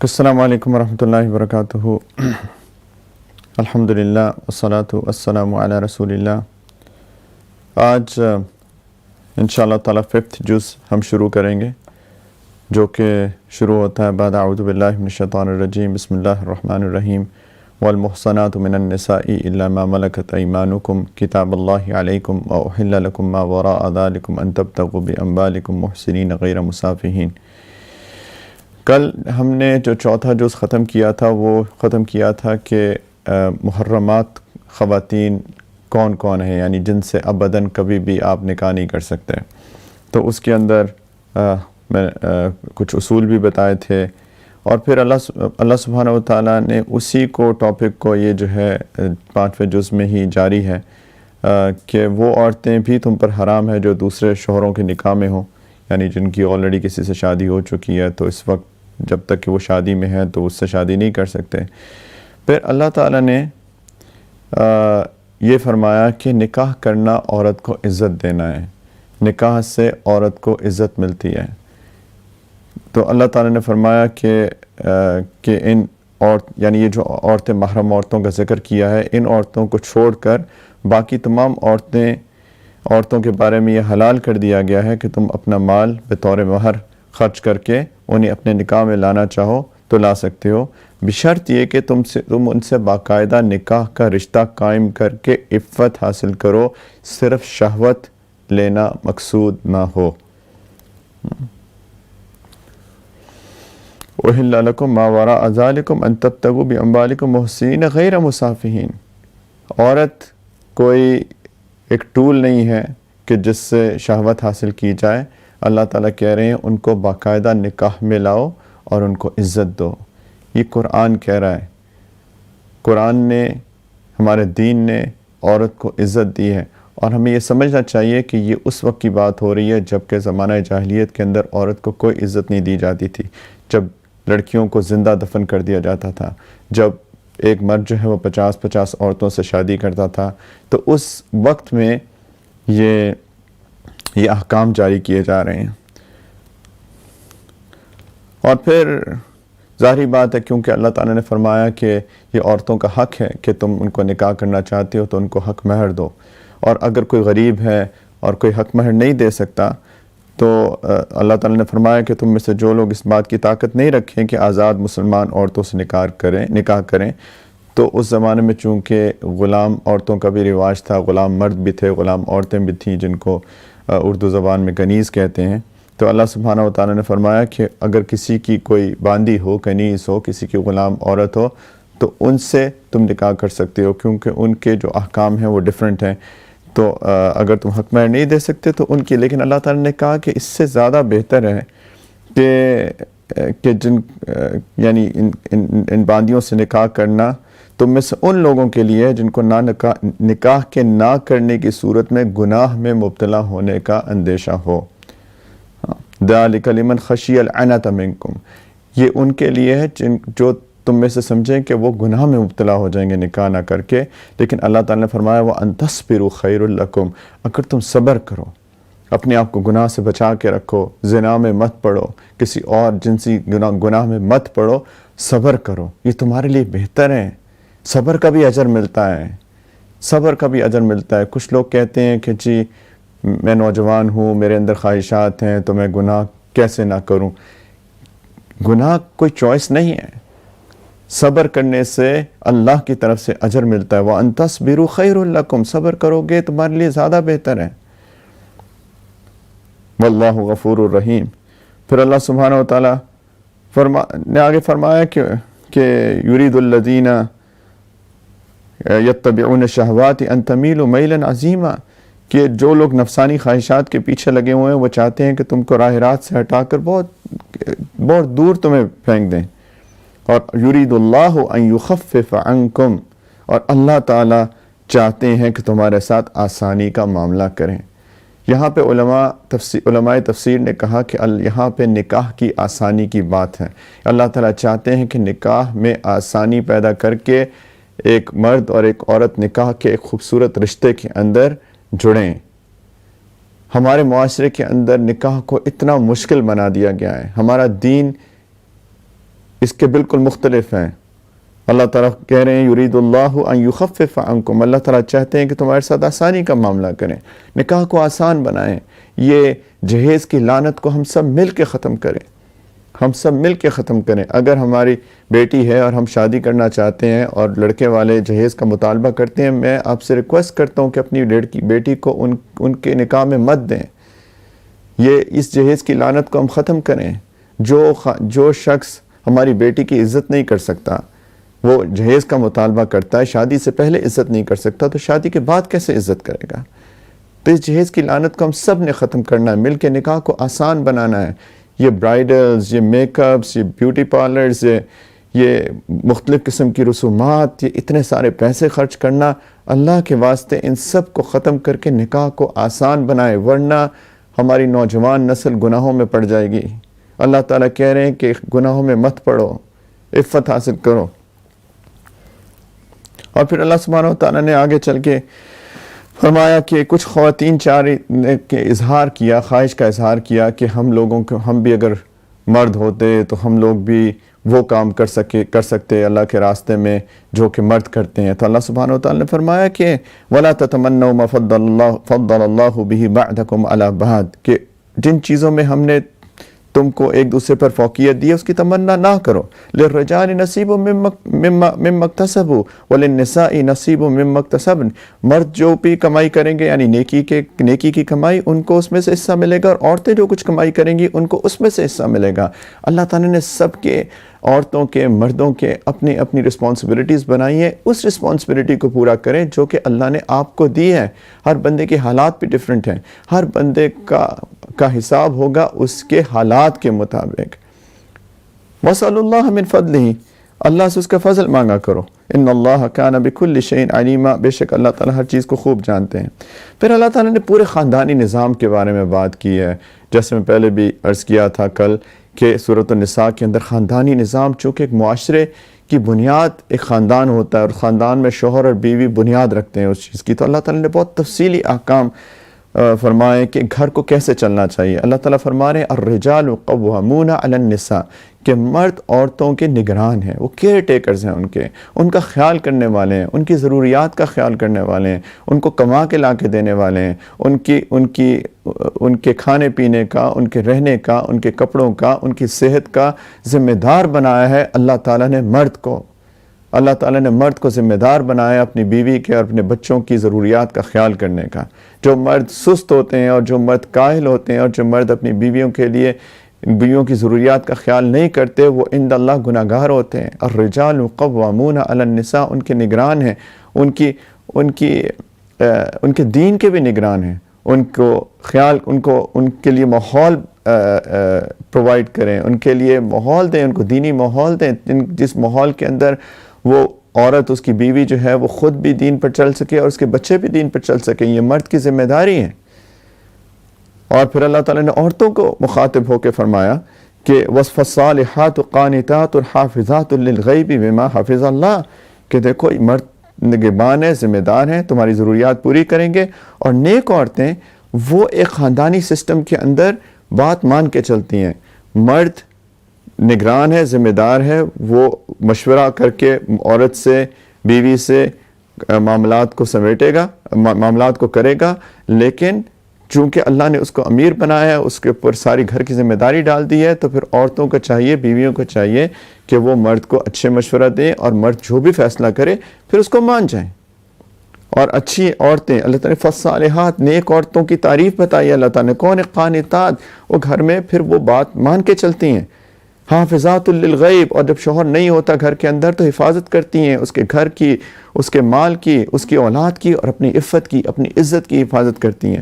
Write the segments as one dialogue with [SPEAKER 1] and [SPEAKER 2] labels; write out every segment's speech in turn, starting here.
[SPEAKER 1] السلام علیکم ورحمۃ اللہ وبرکاتہ۔ الحمدللہ والصلاۃ والسلام علی رسول اللہ۔ آج انشاءاللہ تعالی 5th جز ہم شروع کریں گے، جو کہ شروع ہوتا ہے بعد اعوذ باللہ من الشیطان الرجیم، بسم اللہ الرحمن الرحیم۔ والمحصنات من النساء الا ما ملکت ایمانکم کتاب اللہ علیکم واحل لکم ما وراء ذلکم ان تبتغوا باموالکم محسنین غیر مسافحین۔ کل ہم نے جو چوتھا جز ختم کیا تھا وہ ختم کیا تھا کہ محرمات خواتین کون کون ہیں، یعنی جن سے ابداً کبھی بھی آپ نکاح نہیں کر سکتے۔ تو اس کے اندر میں کچھ اصول بھی بتائے تھے، اور پھر اللہ سبحانہ و تعالیٰ نے اسی کو ٹاپک کو یہ جو ہے 5ویں جز میں ہی جاری ہے کہ وہ عورتیں بھی تم پر حرام ہے جو دوسرے شوہروں کے نکاح میں ہوں، یعنی جن کی آلریڈی کسی سے شادی ہو چکی ہے، تو اس وقت جب تک کہ وہ شادی میں ہے تو اس سے شادی نہیں کر سکتے۔ پھر اللہ تعالیٰ نے یہ فرمایا کہ نکاح کرنا عورت کو عزت دینا ہے، نکاح سے عورت کو عزت ملتی ہے۔ تو اللہ تعالیٰ نے فرمایا کہ ان یعنی یہ جو عورتیں محرم عورتوں کا ذکر کیا ہے، ان عورتوں کو چھوڑ کر باقی تمام عورتوں کے بارے میں یہ حلال کر دیا گیا ہے کہ تم اپنا مال بطور مہر خرچ کر کے انہیں اپنے نکاح میں لانا چاہو تو لا سکتے ہو، بشرط یہ کہ تم ان سے باقاعدہ نکاح کا رشتہ قائم کر کے عفت حاصل کرو، صرف شہوت لینا مقصود نہ ہو۔ وَأُحِلَّ لَكُم مَّا وَرَاءَ ذَلِكُمْ أَن تَبْتَغُوا بِأَمْوَالِكُمْ مُحْسِنِينَ غَيْرَ مُسَافِحِينَ۔ عورت کوئی ایک ٹول نہیں ہے کہ جس سے شہوت حاصل کی جائے۔ اللہ تعالیٰ کہہ رہے ہیں ان کو باقاعدہ نکاح میں لاؤ اور ان کو عزت دو۔ یہ قرآن کہہ رہا ہے، قرآن نے، ہمارے دین نے عورت کو عزت دی ہے، اور ہمیں یہ سمجھنا چاہیے کہ یہ اس وقت کی بات ہو رہی ہے جب کہ زمانہ جاہلیت کے اندر عورت کو کوئی عزت نہیں دی جاتی تھی، جب لڑکیوں کو زندہ دفن کر دیا جاتا تھا، جب ایک مرد جو ہے وہ 50 عورتوں سے شادی کرتا تھا، تو اس وقت میں یہ احکام جاری کیے جا رہے ہیں۔ اور پھر ظاہری بات ہے، کیونکہ اللہ تعالیٰ نے فرمایا کہ یہ عورتوں کا حق ہے کہ تم ان کو نکاح کرنا چاہتے ہو تو ان کو حق مہر دو، اور اگر کوئی غریب ہے اور کوئی حق مہر نہیں دے سکتا تو اللہ تعالیٰ نے فرمایا کہ تم میں سے جو لوگ اس بات کی طاقت نہیں رکھیں کہ آزاد مسلمان عورتوں سے نکاح کریں، تو اس زمانے میں چونکہ غلام عورتوں کا بھی رواج تھا، غلام مرد بھی تھے، غلام عورتیں بھی تھیں، جن کو اردو زبان میں کنیز کہتے ہیں۔ تو اللہ سبحانہ و تعالیٰ نے فرمایا کہ اگر کسی کی کوئی باندی ہو، کنیز ہو، کسی کی غلام عورت ہو، تو ان سے تم نکاح کر سکتے ہو، کیونکہ ان کے جو احکام ہیں وہ ڈیفرنٹ ہیں۔ تو اگر تم حق مہر نہیں دے سکتے تو ان کی، لیکن اللہ تعالیٰ نے کہا کہ اس سے زیادہ بہتر ہے کہ یعنی ان باندیوں سے نکاح کرنا تم میں سے ان لوگوں کے لیے جن کو نکاح کے نہ کرنے کی صورت میں گناہ میں مبتلا ہونے کا اندیشہ ہو۔ ذَلِكَ لِمَنْ خَشِيَ الْعَنَتَ مِنْكُمْ، یہ ان کے لیے ہے جو تم میں سے سمجھیں کہ وہ گناہ میں مبتلا ہو جائیں گے نکاح نہ کر کے، لیکن اللہ تعالیٰ نے فرمایا وَأَن تَصْبِرُوا خَيْرٌ لَكُمْ، اگر تم صبر کرو، اپنے آپ کو گناہ سے بچا کے رکھو، زنا میں مت پڑو، کسی اور جنسی گناہ میں مت پڑو، صبر کرو، یہ تمہارے لیے بہتر ہے۔ صبر کا بھی اجر ملتا ہے، صبر کا بھی اجر ملتا ہے۔ کچھ لوگ کہتے ہیں کہ جی میں نوجوان ہوں، میرے اندر خواہشات ہیں، تو میں گناہ کیسے نہ کروں۔ گناہ کوئی چوائس نہیں ہے، صبر کرنے سے اللہ کی طرف سے اجر ملتا ہے۔ وَأَن تَصْبِرُوا خَيْرٌ لَكُمْ، صبر کرو گے تمہارے لیے زیادہ بہتر ہے۔ واللہ غفور الرحیم۔ پھر اللہ سبحانہ و تعالیٰ نے آگے فرمایا کہ یرید الذین یتبعون الشہوات ان تمیلوا میلا عظیما، کہ جو لوگ نفسانی خواہشات کے پیچھے لگے ہوئے ہیں وہ چاہتے ہیں کہ تم کو راہ راست سے ہٹا کر بہت دور تمہیں پھینک دیں۔ اور یرید اللہ ان یخفف عنکم، اور اللہ تعالیٰ چاہتے ہیں کہ تمہارے ساتھ آسانی کا معاملہ کریں۔ یہاں پہ علماء تفسیر نے کہا کہ یہاں پہ نکاح کی آسانی کی بات ہے۔ اللہ تعالیٰ چاہتے ہیں کہ نکاح میں آسانی پیدا کر کے ایک مرد اور ایک عورت نکاح کے ایک خوبصورت رشتے کے اندر جڑیں۔ ہمارے معاشرے کے اندر نکاح کو اتنا مشکل بنا دیا گیا ہے، ہمارا دین اس کے بالکل مختلف ہیں۔ اللہ تعالیٰ کہہ رہے ہیں یرید اللہ ان یخفف عنکم، اللہ تعالیٰ چاہتے ہیں کہ تمہارے ساتھ آسانی کا معاملہ کریں، نکاح کو آسان بنائیں، یہ جہیز کی لعنت کو ہم سب مل کے ختم کریں، ہم سب مل کے ختم کریں۔ اگر ہماری بیٹی ہے اور ہم شادی کرنا چاہتے ہیں اور لڑکے والے جہیز کا مطالبہ کرتے ہیں، میں آپ سے ریکویسٹ کرتا ہوں کہ اپنی بیٹی کو ان کے نکاح میں مت دیں، یہ اس جہیز کی لعنت کو ہم ختم کریں۔ جو شخص ہماری بیٹی کی عزت نہیں کر سکتا، وہ جہیز کا مطالبہ کرتا ہے، شادی سے پہلے عزت نہیں کر سکتا، تو شادی کے بعد کیسے عزت کرے گا؟ تو اس جہیز کی لعنت کو ہم سب نے ختم کرنا ہے، مل کے نکاح کو آسان بنانا ہے۔ یہ برائڈلز، یہ میک اپس، یہ بیوٹی پارلرز، یہ مختلف قسم کی رسومات، یہ اتنے سارے پیسے خرچ کرنا، اللہ کے واسطے ان سب کو ختم کر کے نکاح کو آسان بنائے، ورنہ ہماری نوجوان نسل گناہوں میں پڑ جائے گی۔ اللہ تعالیٰ کہہ رہے ہیں کہ گناہوں میں مت پڑو، عفت حاصل کرو۔ اور پھر اللہ سبحانہ و تعالیٰ نے آگے چل کے فرمایا کہ کچھ خواتین نے اظہار کیا، خواہش کا اظہار کیا کہ ہم بھی اگر مرد ہوتے تو ہم لوگ بھی وہ کام کر سکتے اللہ کے راستے میں جو کہ مرد کرتے ہیں۔ تو اللہ سبحانہ و تعالیٰ نے فرمایا کہ وَلَا تَتَمَنَّوْا مَا فَضَّلَ اللَّهُ بِهِ بَعْدَكُمْ عَلَى بَعْضٍ، کہ جن چیزوں میں ہم نے تم کو ایک دوسرے پر فوقیت دی ہے اس کی تمنا نہ کرو۔ لِلرِّجَالِ نَصِيبٌ مِّمَّا اكْتَسَبُوا وَلِلنِّسَاءِ نَصِيبٌ مِّمَّا اكْتَسَبْنَ، مرد جو بھی کمائی کریں گے یعنی نیکی کی کمائی، ان کو اس میں سے حصہ ملے گا، اور عورتیں جو کچھ کمائی کریں گی ان کو اس میں سے حصہ ملے گا۔ اللہ تعالیٰ نے سب کے، عورتوں کے، مردوں کے اپنی اپنی رسپانسبلٹیز بنائی ہیں، اس رسپانسبلٹی کو پورا کریں جو کہ اللہ نے آپ کو دی ہے۔ ہر بندے کے حالات بھی ڈیفرنٹ ہیں، ہر بندے کا حساب ہوگا اس کے حالات کے مطابق۔ وَاسْأَلُوا اللَّهَ مِن فَضْلِهِ، اللہ سے اس کا فضل مانگا کرو۔ ان اللہ کان بکل شیء علیما، بے شک اللہ تعالیٰ ہر چیز کو خوب جانتے ہیں۔ پھر اللہ تعالیٰ نے پورے خاندانی نظام کے بارے میں بات کی ہے، جیسے میں پہلے بھی عرض کیا تھا کل کہ سورۃ النساء کے اندر خاندانی نظام، چونکہ ایک معاشرے کی بنیاد ایک خاندان ہوتا ہے، اور خاندان میں شوہر اور بیوی بنیاد رکھتے ہیں اس چیز کی، تو اللہ تعالیٰ نے بہت تفصیلی احکام فرمائے کہ گھر کو کیسے چلنا چاہیے۔ اللہ تعالیٰ فرما رہے ہیں الرجال قوامون علی النساء، کہ مرد عورتوں کے نگران ہیں، وہ کیئر ٹیکرز ہیں، ان کا خیال کرنے والے ہیں، ان کی ضروریات کا خیال کرنے والے ہیں، ان کو کما کے لا کے دینے والے ہیں، ان کے کھانے پینے کا، ان کے رہنے کا، ان کے کپڑوں کا، ان کی صحت کا ذمہ دار بنایا ہے اللہ تعالیٰ نے مرد کو۔ اللہ تعالیٰ نے مرد کو ذمہ دار بنایا اپنی بیوی کے اور اپنے بچوں کی ضروریات کا خیال کرنے کا۔ جو مرد سست ہوتے ہیں اور جو مرد کاہل ہوتے ہیں اور جو مرد اپنی بیویوں کی ضروریات کا خیال نہیں کرتے، وہ عند اللہ گناہگار ہوتے ہیں۔ الرجال قوامون علی النساء، ان کے نگران ہیں، ان کے دین کے بھی نگران ہیں، ان کے لیے ماحول پرووائڈ کریں، ان کے لیے ماحول دیں، ان کو دینی ماحول دیں، جس ماحول کے اندر وہ عورت، اس کی بیوی جو ہے وہ خود بھی دین پر چل سکے اور اس کے بچے بھی دین پر چل سکیں۔ یہ مرد کی ذمہ داری ہے۔ اور پھر اللہ تعالیٰ نے عورتوں کو مخاطب ہو کے فرمایا کہ وَصْفَ الصَّالِحَاتُ قَانِتَاتُ حَافِظَاتُ لِلْغَيْبِ بِمَا حَفِظَ اللَّهُ، کہ دیکھو مرد نگہبان ہیں، ذمہ دار ہیں، تمہاری ضروریات پوری کریں گے، اور نیک عورتیں وہ ایک خاندانی سسٹم کے اندر بات مان کے چلتی ہیں۔ مرد نگران ہے، ذمہ دار ہے، وہ مشورہ کر کے عورت سے، بیوی سے معاملات کو سمیٹے گا، معاملات کو کرے گا، لیکن چونکہ اللہ نے اس کو امیر بنایا ہے، اس کے اوپر ساری گھر کی ذمہ داری ڈال دی ہے، تو پھر عورتوں کو چاہیے، بیویوں کو چاہیے کہ وہ مرد کو اچھے مشورہ دیں، اور مرد جو بھی فیصلہ کرے پھر اس کو مان جائیں۔ اور اچھی عورتیں، اللہ تعالیٰ نے فالصالحات، نیک عورتوں کی تعریف بتائی اللہ تعالیٰ نے، کون قانتات، وہ گھر میں پھر وہ بات مان کے چلتی ہیں۔ حافظات للغیب، اور جب شوہر نہیں ہوتا گھر کے اندر تو حفاظت کرتی ہیں اس کے گھر کی، اس کے مال کی، اس کی اولاد کی، اور اپنی عفت کی، اپنی عزت کی حفاظت کرتی ہیں۔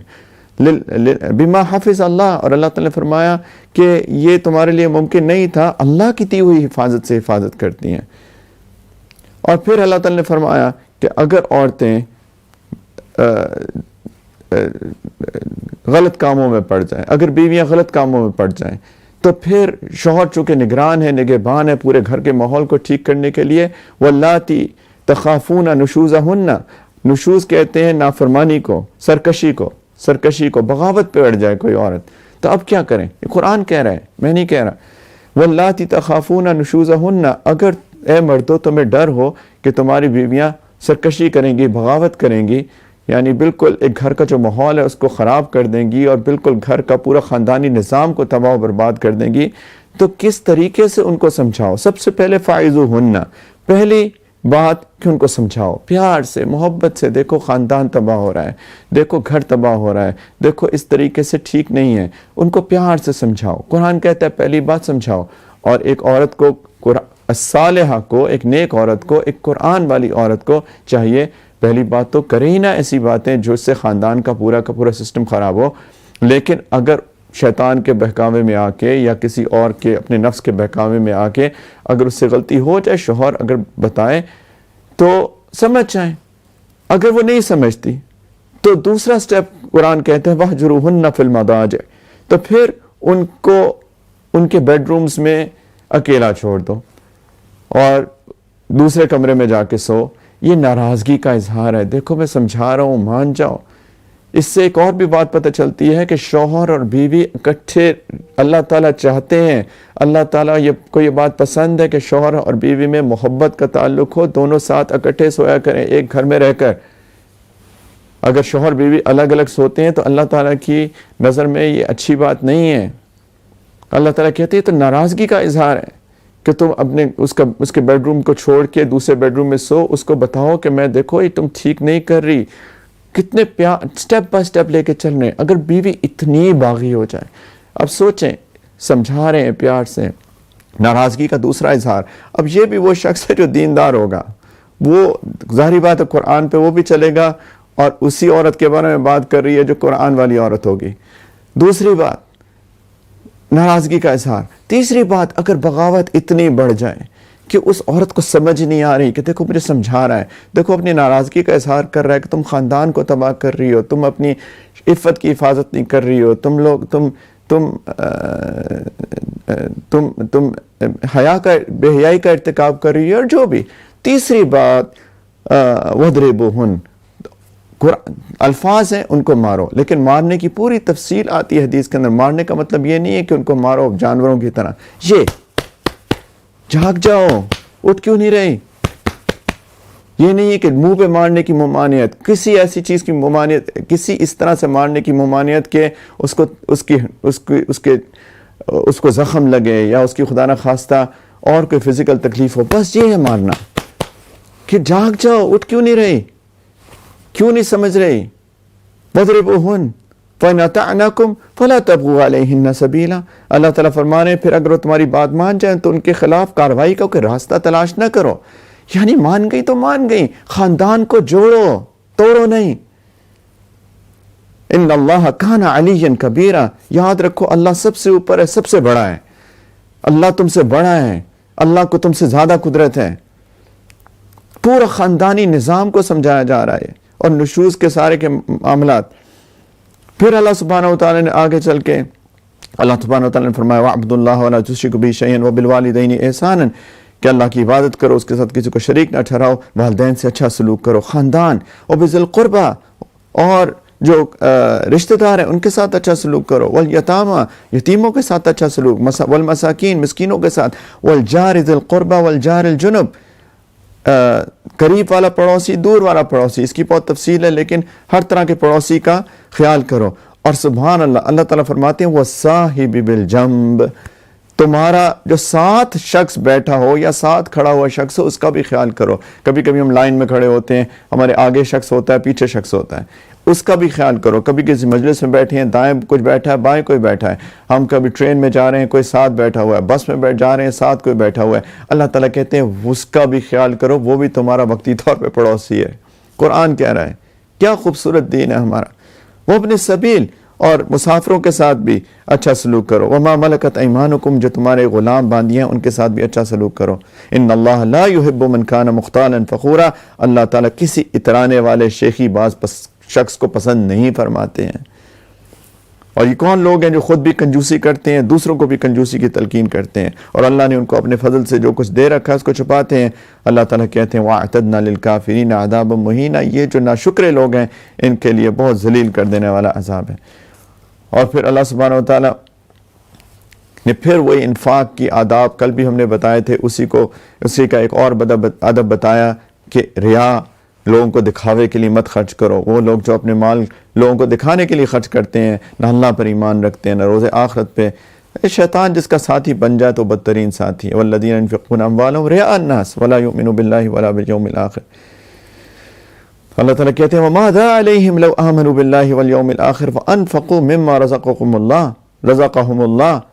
[SPEAKER 1] بما حافظ اللہ، اور اللہ تعالیٰ نے فرمایا کہ یہ تمہارے لیے ممکن نہیں تھا، اللہ کی دی ہوئی حفاظت سے حفاظت کرتی ہیں۔ اور پھر اللہ تعالیٰ نے فرمایا کہ اگر عورتیں غلط کاموں میں پڑ جائیں، اگر بیویاں غلط کاموں میں پڑ جائیں، تو پھر شوہر چونکہ نگران ہے، نگہبان ہے پورے گھر کے ماحول کو ٹھیک کرنے کے لیے، واللاتی تخافون نشوزہن، نشوز کہتے ہیں نافرمانی کو، سرکشی کو، بغاوت پہ اڑ جائے کوئی عورت، تو اب کیا کریں؟ یہ قرآن کہہ رہا ہے، میں نہیں کہہ رہا۔ واللاتی تخافون نشوزہن، اگر اے مردو تمہیں ڈر ہو کہ تمہاری بیویاں سرکشی کریں گی، بغاوت کریں گی، یعنی بالکل ایک گھر کا جو ماحول ہے اس کو خراب کر دیں گی اور بالکل گھر کا پورا خاندانی نظام کو تباہ و برباد کر دیں گی، تو کس طریقے سے ان کو سمجھاؤ؟ سب سے پہلے فاعظوہن، پہلی بات کہ ان کو سمجھاؤ پیار سے، محبت سے، دیکھو خاندان تباہ ہو رہا ہے، دیکھو گھر تباہ ہو رہا ہے، دیکھو اس طریقے سے ٹھیک نہیں ہے، ان کو پیار سے سمجھاؤ۔ قرآن کہتا ہے پہلی بات سمجھاؤ۔ اور ایک عورت کو، الصالحہ کو، ایک نیک عورت کو، ایک قرآن والی عورت کو چاہیے پہلی بات تو کرے ہی نہ ایسی باتیں جو اس سے خاندان کا پورا سسٹم خراب ہو۔ لیکن اگر شیطان کے بہکاوے میں آ کے یا کسی اور کے اپنے نفس کے بہکاوے میں آ کے اگر اس سے غلطی ہو جائے، شوہر اگر بتائے تو سمجھ جائیں۔ اگر وہ نہیں سمجھتی تو دوسرا سٹیپ قرآن کہتے ہیں وَاهْجُرُوهُنَّ فِي الْمَضَاجِعِ، تو پھر ان کو ان کے بیڈ رومز میں اکیلا چھوڑ دو اور دوسرے کمرے میں جا کے سو۔ یہ ناراضگی کا اظہار ہے۔ دیکھو میں سمجھا رہا ہوں، مان جاؤ۔ اس سے ایک اور بھی بات پتہ چلتی ہے کہ شوہر اور بیوی اکٹھے اللہ تعالیٰ چاہتے ہیں، اللہ تعالیٰ کو یہ بات پسند ہے کہ شوہر اور بیوی میں محبت کا تعلق ہو، دونوں ساتھ اکٹھے سویا کریں ایک گھر میں رہ کر۔ اگر شوہر بیوی الگ الگ سوتے ہیں تو اللہ تعالیٰ کی نظر میں یہ اچھی بات نہیں ہے۔ اللہ تعالیٰ کہتے ہیں تو ناراضگی کا اظہار ہے کہ تم اپنے اس کے بیڈ روم کو چھوڑ کے دوسرے بیڈ روم میں سو، اس کو بتاؤ کہ میں دیکھو یہ تم ٹھیک نہیں کر رہی۔ کتنے پیار، سٹیپ بائی سٹیپ لے کے چل رہے ہیں۔ اگر بیوی اتنی باغی ہو جائے، اب سوچیں، سمجھا رہے ہیں پیار سے۔ ناراضگی کا دوسرا اظہار، اب یہ بھی وہ شخص ہے جو دیندار ہوگا، وہ ظاہری بات ہے قرآن پہ وہ بھی چلے گا اور اسی عورت کے بارے میں بات کر رہی ہے جو قرآن والی عورت ہوگی۔ دوسری بات ناراضگی کا اظہار۔ تیسری بات، اگر بغاوت اتنی بڑھ جائے کہ اس عورت کو سمجھ نہیں آ رہی کہ دیکھو مجھے سمجھا رہا ہے، دیکھو اپنی ناراضگی کا اظہار کر رہا ہے کہ تم خاندان کو تباہ کر رہی ہو، تم اپنی عفت کی حفاظت نہیں کر رہی ہو، تم بے حیائی کا ارتکاب کر رہی ہو، اور جو بھی۔ تیسری بات وَاضْرِبُوهُنَّ، الفاظ ہیں ان کو مارو، لیکن مارنے کی پوری تفصیل آتی ہے حدیث کے اندر۔ مارنے کا مطلب یہ نہیں ہے کہ ان کو مارو جانوروں کی طرح، یہ جھاگ جاؤ، اٹھ کیوں نہیں رہی، یہ نہیں ہے کہ منہ پہ مارنے کی ممانعت، کسی ایسی چیز کی ممانعت، کسی اس طرح سے مارنے کی ممانعت کہ اس کو زخم لگے یا اس کی خدا نخواستہ اور کوئی فزیکل تکلیف ہو، بس یہ ہے مارنا۔ کہ جھاگ جاؤ، اٹھ کیوں نہیں رہی، کیوں نہیں سمجھ رہی؟ وَاضْرِبُوهُنَّ فَإِنْ أَطَعْنَكُمْ فَلَا تَبْغُوا عَلَيْهِنَّ سَبِيلًا، اللہ تعالیٰ فرما رہے ہیں پھر اگر وہ تمہاری بات مان جائیں تو ان کے خلاف کارروائی کا کوئی راستہ تلاش نہ کرو۔ یعنی مان گئی تو مان گئی، خاندان کو جوڑو، توڑو نہیں۔ إِنَّ اللَّهَ كَانَ عَلِيًّا كَبِيرًا، یاد رکھو اللہ سب سے اوپر ہے، سب سے بڑا ہے، اللہ تم سے بڑا ہے، اللہ کو تم سے زیادہ قدرت ہے۔ پورا خاندانی نظام کو سمجھایا جا رہا ہے اور نشوز کے سارے کے معاملات۔ پھر اللہ سبحانہ وتعالی نے آگے چل کے اللہ سبحانہ وتعالی نے فرمایا وَاعْبُدُوا اللَّهَ وَلَا تُشْرِكُوا بِهِ شَيْئًا وَبِالْوَالِدَيْنِ إِحْسَانًا، کہ اللہ کی عبادت کرو، اس کے ساتھ کسی کو شریک نہ ٹھہراؤ، والدین سے اچھا سلوک کرو، خاندان وَبِذِي الْقُرْبَى، اور جو رشتہ دار ہیں ان کے ساتھ اچھا سلوک کرو، وَالْيَتَامَى، یتیموں کے ساتھ اچھا سلوک، وَالْمَسَاكِينَ، مسکینوں کے ساتھ، وَالْجَارِ ذِي الْقُرْبَى وَالْجَارِ الْجُنُبِ، قریب والا پڑوسی، دور والا پڑوسی، اس کی بہت تفصیل ہے لیکن ہر طرح کے پڑوسی کا خیال کرو۔ اور سبحان اللہ، اللہ تعالیٰ فرماتے ہیں وَالصَّاحِبِ بِالْجَنبِ، تمہارا جو ساتھ شخص بیٹھا ہو یا ساتھ کھڑا ہوا شخص ہو اس کا بھی خیال کرو۔ کبھی کبھی ہم لائن میں کھڑے ہوتے ہیں، ہمارے آگے شخص ہوتا ہے، پیچھے شخص ہوتا ہے، اس کا بھی خیال کرو۔ کبھی کسی مجلس میں بیٹھے ہیں، دائیں کچھ بیٹھا ہے، بائیں کوئی بیٹھا ہے، ہم کبھی ٹرین میں جا رہے ہیں، کوئی ساتھ بیٹھا ہوا ہے، بس میں جا رہے ہیں، ساتھ کوئی بیٹھا ہوا ہے، اللہ تعالیٰ کہتے ہیں اس کا بھی خیال کرو، وہ بھی تمہارا وقتی طور پہ پڑوسی ہے۔ قرآن کہہ رہا ہے، کیا خوبصورت دین ہے ہمارا۔ وہ اپنے سبیل، اور مسافروں کے ساتھ بھی اچھا سلوک کرو۔ وما ملکت ایمانکم، جو تمہارے غلام باندھی ہیں ان کے ساتھ بھی اچھا سلوک کرو۔ ان اللہ لا يحب من کان مختالا فخورا، اللہ تعالیٰ کسی اترانے والے شیخی باز شخص کو پسند نہیں فرماتے ہیں۔ اور یہ کون لوگ ہیں جو خود بھی کنجوسی کرتے ہیں، دوسروں کو بھی کنجوسی کی تلقین کرتے ہیں، اور اللہ نے ان کو اپنے فضل سے جو کچھ دے رکھا ہے اس کو چھپاتے ہیں۔ اللہ تعالیٰ کہتے ہیں وَأَعْتَدْنَا لِلْكَافِرِينَ عَذَابًا مُهِينًا، یہ جو ناشکرے لوگ ہیں ان کے لیے بہت ذلیل کر دینے والا عذاب ہے۔ اور پھر اللہ سبحانہ وتعالیٰ پھر وہی انفاق کی آداب کل بھی ہم نے بتائے تھے، اسی کا ایک اور ادب بتایا کہ ریا، لوگوں کو دکھاوے کے لیے مت خرچ کرو۔ وہ لوگ جو اپنے مال لوگوں کو دکھانے کے لیے خرچ کرتے ہیں، نہ اللہ پر ایمان رکھتے ہیں، نہ روز آخرت پہ، شیطان جس کا ساتھی بن جائے تو بدترین ساتھی ہے۔ والذین ينفقون اموالهم رئاء الناس ولا يؤمنون بالله ولا باليوم الاخر۔ اللہ تعالیٰ کہتے ہیں وَمَاذَا عَلَيْهِمْ لَوْ آمَنُوا بِاللَّهِ وَالْيَوْمِ الْآخِرِ وَأَنفَقُوا مِمَّا رَزَقَهُمُ اللَّهُ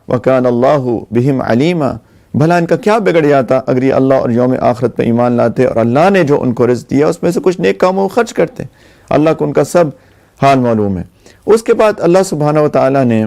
[SPEAKER 1] وَكَانَ اللَّهُ بِهِمْ عَلِيمًا۔ بھلا ان کا کیا بگڑ جاتا اگر یہ اللہ اور یوم آخرت پہ ایمان لاتے اور اللہ نے جو ان کو رزق دیا اس میں سے کچھ نیک کاموں کو خرچ کرتے۔ اللہ کو ان کا سب حال معلوم ہے۔ اس کے بعد اللہ سبحانہ وتعالیٰ نے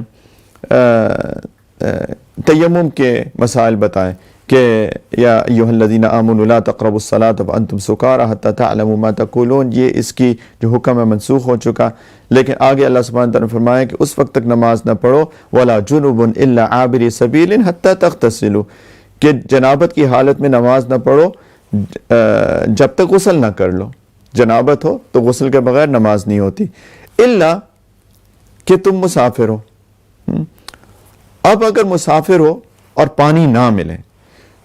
[SPEAKER 1] تیمم کے مسائل بتائے کہ یا ایھا الذین آمنوا لا تقربوا الصلاۃ وانتم سکارى حتى تعلموا ما تقولون، یہ اس کی جو حکم ہے منسوخ ہو چکا، لیکن آگے اللہ سبحانہ وتعالیٰ نے فرمایا کہ اس وقت تک نماز نہ پڑھو ولا جنوب الا عابر سبیل حتى تغتسلوا، کہ جنابت کی حالت میں نماز نہ پڑھو جب تک غسل نہ کر لو۔ جنابت ہو تو غسل کے بغیر نماز نہیں ہوتی، الا کہ تم مسافر ہو۔ اب اگر مسافر ہو اور پانی نہ ملے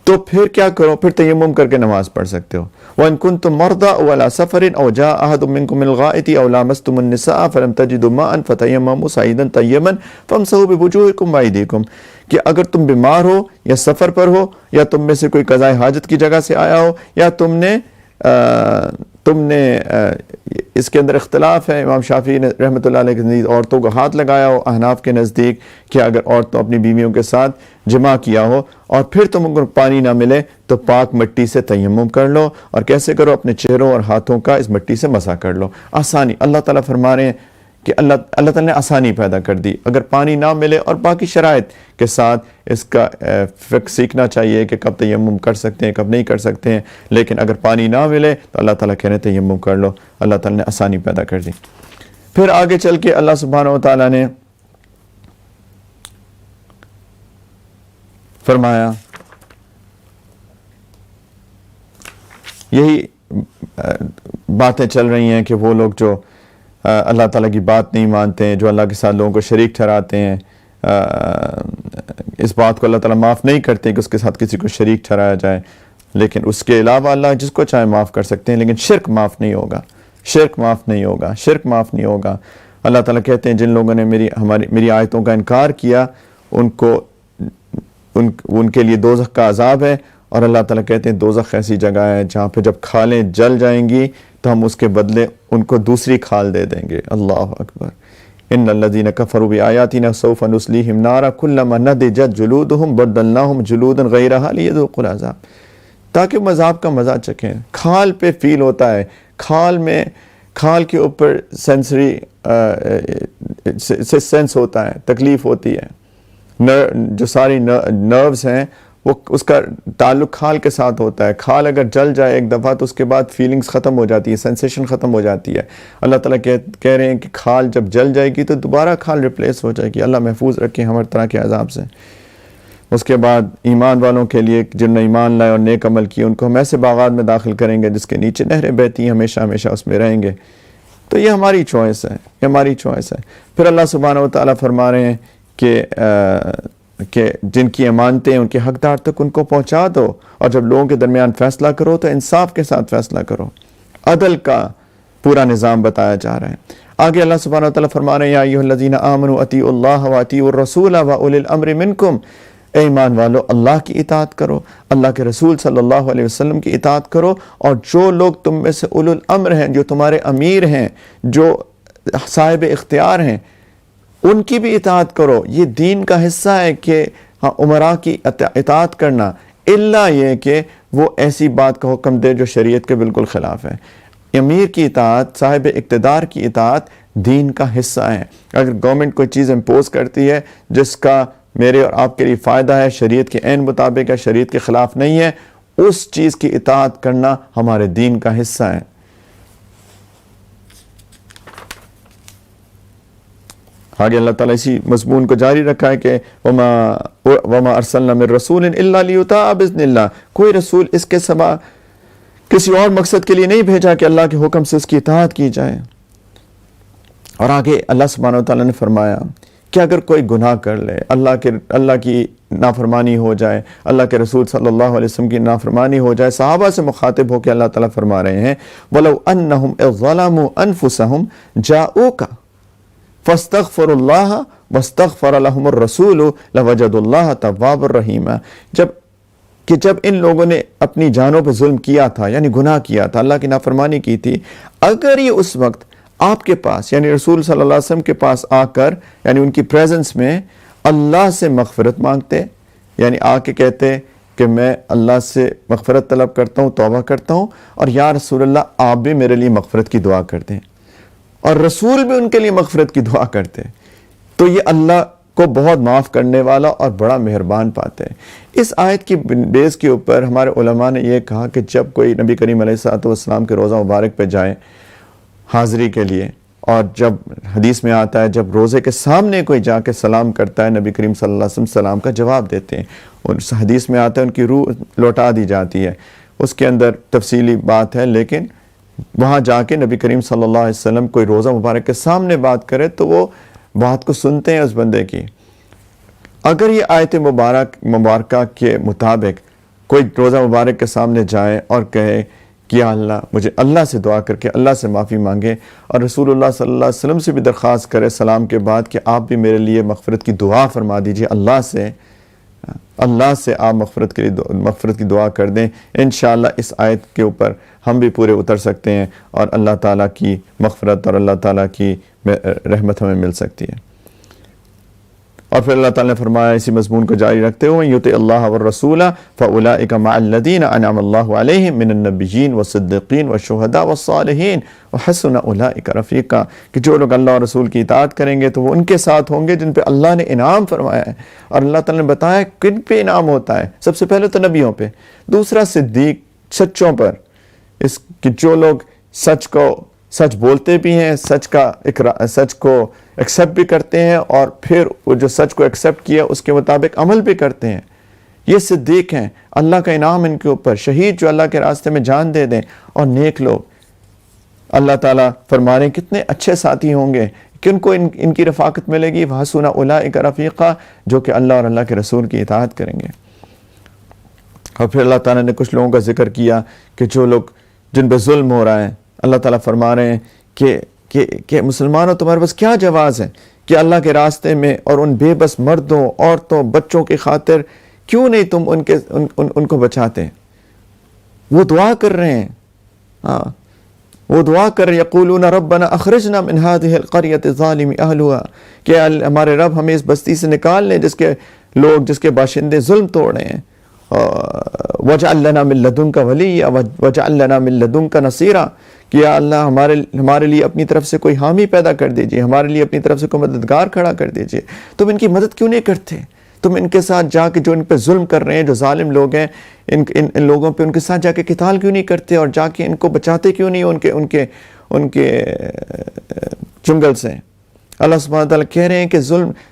[SPEAKER 1] تو پھر کیا کرو؟ پھر تیمم کر کے نماز پڑھ سکتے ہو۔ وَإِن كُنتُم مَرْضَىٰ أَوْ عَلَىٰ سَفَرٍ أَوْ جَاءَ أَحَدٌ مِّنكُمْ مِنَ الْغَائِطِ أَوْ لَامَسْتُمُ النِّسَاءَ فَلَمْ تَجِدُوا مَاءً فَتَيَمَّمُوا صَعِيدًا طَيِّبًا فَامْسَحُوا بِوُجُوهِكُمْ وَأَيْدِيكُمْ، کہ اگر تم بیمار ہو یا سفر پر ہو یا تم میں سے کوئی قضائے حاجت کی جگہ سے آیا ہو یا تم نے اس کے اندر اختلاف ہے، امام شافعی نے رحمۃ اللہ علیہ کے نزدیک عورتوں کو ہاتھ لگایا ہو، احناف کے نزدیک کہ اگر عورتوں اپنی بیویوں کے ساتھ جمع کیا ہو اور پھر تم کو پانی نہ ملے تو پاک مٹی سے تیمم کر لو، اور کیسے کرو؟ اپنے چہروں اور ہاتھوں کا اس مٹی سے مسح کر لو۔ آسانی اللہ تعالیٰ فرما رہے ہیں کہ اللہ تعالیٰ نے آسانی پیدا کر دی۔ اگر پانی نہ ملے اور باقی شرائط کے ساتھ اس کا فقہ سیکھنا چاہیے کہ کب تیمم کر سکتے ہیں کب نہیں کر سکتے ہیں، لیکن اگر پانی نہ ملے تو اللہ تعالیٰ کہہ رہے ہیں تیمم کر لو۔ اللہ تعالیٰ نے آسانی پیدا کر دی۔ پھر آگے چل کے اللہ سبحانہ وتعالیٰ نے فرمایا، یہی باتیں چل رہی ہیں کہ وہ لوگ جو اللہ تعالیٰ کی بات نہیں مانتے ہیں، جو اللہ کے ساتھ لوگوں کو شریک ٹھہراتے ہیں، اس بات کو اللہ تعالیٰ معاف نہیں کرتے کہ اس کے ساتھ کسی کو شریک ٹھہرایا جائے، لیکن اس کے علاوہ اللہ جس کو چاہے معاف کر سکتے ہیں، لیکن شرک معاف نہیں ہوگا، شرک معاف نہیں ہوگا، شرک معاف نہیں ہوگا۔ اللہ تعالیٰ کہتے ہیں جن لوگوں نے میری آیتوں کا انکار کیا ان کے لیے دوزخ کا عذاب ہے، اور اللہ تعالیٰ کہتے ہیں دوزخ ایسی جگہ ہے جہاں پہ جب کھالیں جل جائیں گی تو ہم اس کے بدلے ان کو دوسری کھال دے دیں گے۔ اللہ اکبر۔ ان الذین کفروا بآیاتنا سوف نصلیہم نارا کلما نضجت جلودہم بدلناہم جلودا غیرہا لیذوقوا العذاب، تاکہ مذاب کا مزہ چکھیں۔ کھال پہ فیل ہوتا ہے، کھال کے اوپر سینسری سینس ہوتا ہے، تکلیف ہوتی ہے، جو ساری نروز ہیں وہ اس کا تعلق کھال کے ساتھ ہوتا ہے۔ کھال اگر جل جائے ایک دفعہ تو اس کے بعد فیلنگز ختم ہو جاتی ہے، سینسیشن ختم ہو جاتی ہے۔ اللہ تعالیٰ کہہ رہے ہیں کہ کھال جب جل جائے گی تو دوبارہ کھال ریپلیس ہو جائے گی۔ اللہ محفوظ رکھے ہر طرح کے عذاب سے۔ اس کے بعد ایمان والوں کے لیے جن نے ایمان لائے اور نیک عمل کیے ان کو ہم ایسے باغات میں داخل کریں گے جس کے نیچے نہریں بہتی ہیں، ہمیشہ ہمیشہ اس میں رہیں گے۔ تو یہ ہماری چوائس ہے، یہ ہماری چوائس ہے۔ پھر اللہ سبحانہ وتعالیٰ فرما رہے ہیں کہ جن کی امانتیں ان کے حقدار تک ان کو پہنچا دو، اور جب لوگوں کے درمیان فیصلہ کرو تو انصاف کے ساتھ فیصلہ کرو۔ عدل کا پورا نظام بتایا جا رہا ہے۔ آگے اللہ سبحانہ وتعالیٰ فرما رہے ہیں یا ایھا الذین آمنوا اطیعوا اللہ واطیعوا الرسول واولی الامر منکم، اے ایمان والو اللہ کی اطاعت کرو، اللہ کے رسول صلی اللہ علیہ وسلم کی اطاعت کرو، اور جو لوگ تم میں سے اولو الامر ہیں، جو تمہارے امیر ہیں، جو صاحب اختیار ہیں، ان کی بھی اطاعت کرو۔ یہ دین کا حصہ ہے کہ امراء کی اطاعت کرنا، الا یہ کہ وہ ایسی بات کا حکم دے جو شریعت کے بالکل خلاف ہے۔ امیر کی اطاعت، صاحب اقتدار کی اطاعت دین کا حصہ ہے۔ اگر گورنمنٹ کوئی چیز امپوز کرتی ہے جس کا میرے اور آپ کے لیے فائدہ ہے، شریعت کے عین مطابق ہے، شریعت کے خلاف نہیں ہے، اس چیز کی اطاعت کرنا ہمارے دین کا حصہ ہے۔ آگے اللہ تعالیٰ اسی مضمون کو جاری رکھا ہے کہ وَمَا أَرْسَلْنَا مِن رَسُولٍ إِلَّا لِيُطَاعَ بِإِذْنِ اللَّهِ، کوئی رسول اس کے سوا کسی اور مقصد کے لیے نہیں بھیجا کہ اللہ کے حکم سے اس کی اطاعت کی جائے۔ اور آگے اللہ سبحانہ وتعالیٰ نے فرمایا کہ اگر کوئی گناہ کر لے، اللہ کی نافرمانی ہو جائے، اللہ کے رسول صلی اللہ علیہ وسلم کی نافرمانی ہو جائے، صحابہ سے مخاطب ہو کے اللہ تعالیٰ فرما رہے ہیں وَلَوْ أَنَّهُمْ إِذْ ظَلَمُوا أَنفُسَهُمْ جَاءُوكَ فَاسْتَغْفَرُوا اللَّهَ وَاسْتَغْفَرَ لَهُمُ الرَّسُولُ لَوَجَدُوا اللَّهَ تَوَّابًا رَحِيمًا، جب ان لوگوں نے اپنی جانوں پہ ظلم کیا تھا، یعنی گناہ کیا تھا، اللہ کی نافرمانی کی تھی، اگر یہ اس وقت آپ کے پاس یعنی رسول صلی اللہ علیہ وسلم کے پاس آ کر یعنی ان کی پریزنس میں اللہ سے مغفرت مانگتے، یعنی آ کے کہتے کہ میں اللہ سے مغفرت طلب کرتا ہوں، توبہ کرتا ہوں، اور یا رسول اللہ آپ بھی میرے لیے مغفرت کی دعا کر دیں، اور رسول بھی ان کے لیے مغفرت کی دعا کرتے، تو یہ اللہ کو بہت معاف کرنے والا اور بڑا مہربان پاتے ہیں۔ اس آیت کی بیس کے اوپر ہمارے علماء نے یہ کہا کہ جب کوئی نبی کریم علیہ الصلوۃ والسلام کے روزہ مبارک پہ جائے حاضری کے لیے، اور جب حدیث میں آتا ہے جب روزے کے سامنے کوئی جا کے سلام کرتا ہے، نبی کریم صلی اللہ علیہ وسلم سلام کا جواب دیتے ہیں، اور حدیث میں آتا ہے ان کی روح لوٹا دی جاتی ہے، اس کے اندر تفصیلی بات ہے، لیکن وہاں جا کے نبی کریم صلی اللہ علیہ وسلم کوئی روزہ مبارک کے سامنے بات کرے تو وہ بات کو سنتے ہیں اس بندے کی۔ اگر یہ آیت مبارکہ کے مطابق کوئی روزہ مبارک کے سامنے جائے اور کہے کہ یا اللہ، مجھے اللہ سے دعا کر کے اللہ سے معافی مانگے، اور رسول اللہ صلی اللہ علیہ وسلم سے بھی درخواست کرے سلام کے بعد کہ آپ بھی میرے لیے مغفرت کی دعا فرما دیجئے، اللہ سے آپ مغفرت کی دعا کر دیں، انشاءاللہ اس آیت کے اوپر ہم بھی پورے اتر سکتے ہیں، اور اللہ تعالیٰ کی مغفرت اور اللہ تعالیٰ کی رحمت ہمیں مل سکتی ہے۔ اور پھر اللہ تعالیٰ نے فرمایا اسی مضمون کو جاری رکھتے ہوئے یُطِعِ اللَّهَ وَالرَّسُولَ فَأُولَٰئِکَ مَعَ الَّذِينَ أَنْعَمَ اللَّهُ عَلَيْهِم مِّنَ النَّبِيِّينَ وَالصِّدِّقِينَ وَالشُّهَدَاءِ وَالصَّالِحِينَ وَحَسُنَ أُولَٰئِکَ رَفِیقًا، کہ جو لوگ اللہ اور رسول کی اطاعت کریں گے تو وہ ان کے ساتھ ہوں گے جن پہ اللہ نے انعام فرمایا ہے، اور اللہ تعالیٰ نے بتایا کن پہ انعام ہوتا ہے، سب سے پہلے تو نبیوں پہ، دوسرا صدیق، سچوں پر، اس کہ جو لوگ سچ بولتے بھی ہیں، سچ کو ایکسیپٹ بھی کرتے ہیں، اور پھر وہ جو سچ کو ایکسیپٹ کیا اس کے مطابق عمل بھی کرتے ہیں، یہ صدیق ہیں، اللہ کا انعام ان کے اوپر، شہید جو اللہ کے راستے میں جان دے دیں، اور نیک لوگ اللہ تعالیٰ فرما رہے ہیں کتنے اچھے ساتھی ہوں گے کہ ان کو ان کی رفاقت ملے گی، وَحَسُنَ أُولَٰئِکَ رَفِیقًا، جو کہ اللہ اور اللہ کے رسول کی اطاعت کریں گے۔ اور پھر اللہ تعالیٰ نے کچھ لوگوں کا ذکر کیا کہ جو لوگ جن پہ ظلم ہو رہا ہے، اللہ تعالیٰ فرما رہے ہیں کہ مسلمانوں تمہارے پاس کیا جواز ہے کہ اللہ کے راستے میں اور ان بے بس مردوں، عورتوں، بچوں کی خاطر کیوں نہیں تم ان کو بچاتے؟ وہ دعا کر رہے ہیں، وہ دعا کر رہے ہیں، یقولون ربنا اخرجنا من هذه القرية الظالم اهلها، کہ ہمارے رب ہمیں اس بستی سے نکال لیں جس کے باشندے ظلم توڑ رہے ہیں، وَاجْعَلْ لَنَا مِن لَّدُنْكَ وَلِيًّا وَاجْعَلْ لَنَا مِن لَّدُنْكَ نَصِيرًا، کہ یا اللہ ہمارے لیے اپنی طرف سے کوئی حامی پیدا کر دیجئے، ہمارے لیے اپنی طرف سے کوئی مددگار کھڑا کر دیجئے۔ تم ان کی مدد کیوں نہیں کرتے؟ تم ان کے ساتھ جا کے جو ان پہ ظلم کر رہے ہیں، جو ظالم لوگ ہیں، ان لوگوں پہ ان کے ساتھ جا کے قتال کیوں نہیں کرتے، اور جا کے ان کو بچاتے کیوں نہیں ان کے چنگل سے؟ اللہ سبحانہ وتعالیٰ کہہ رہے ہیں کہ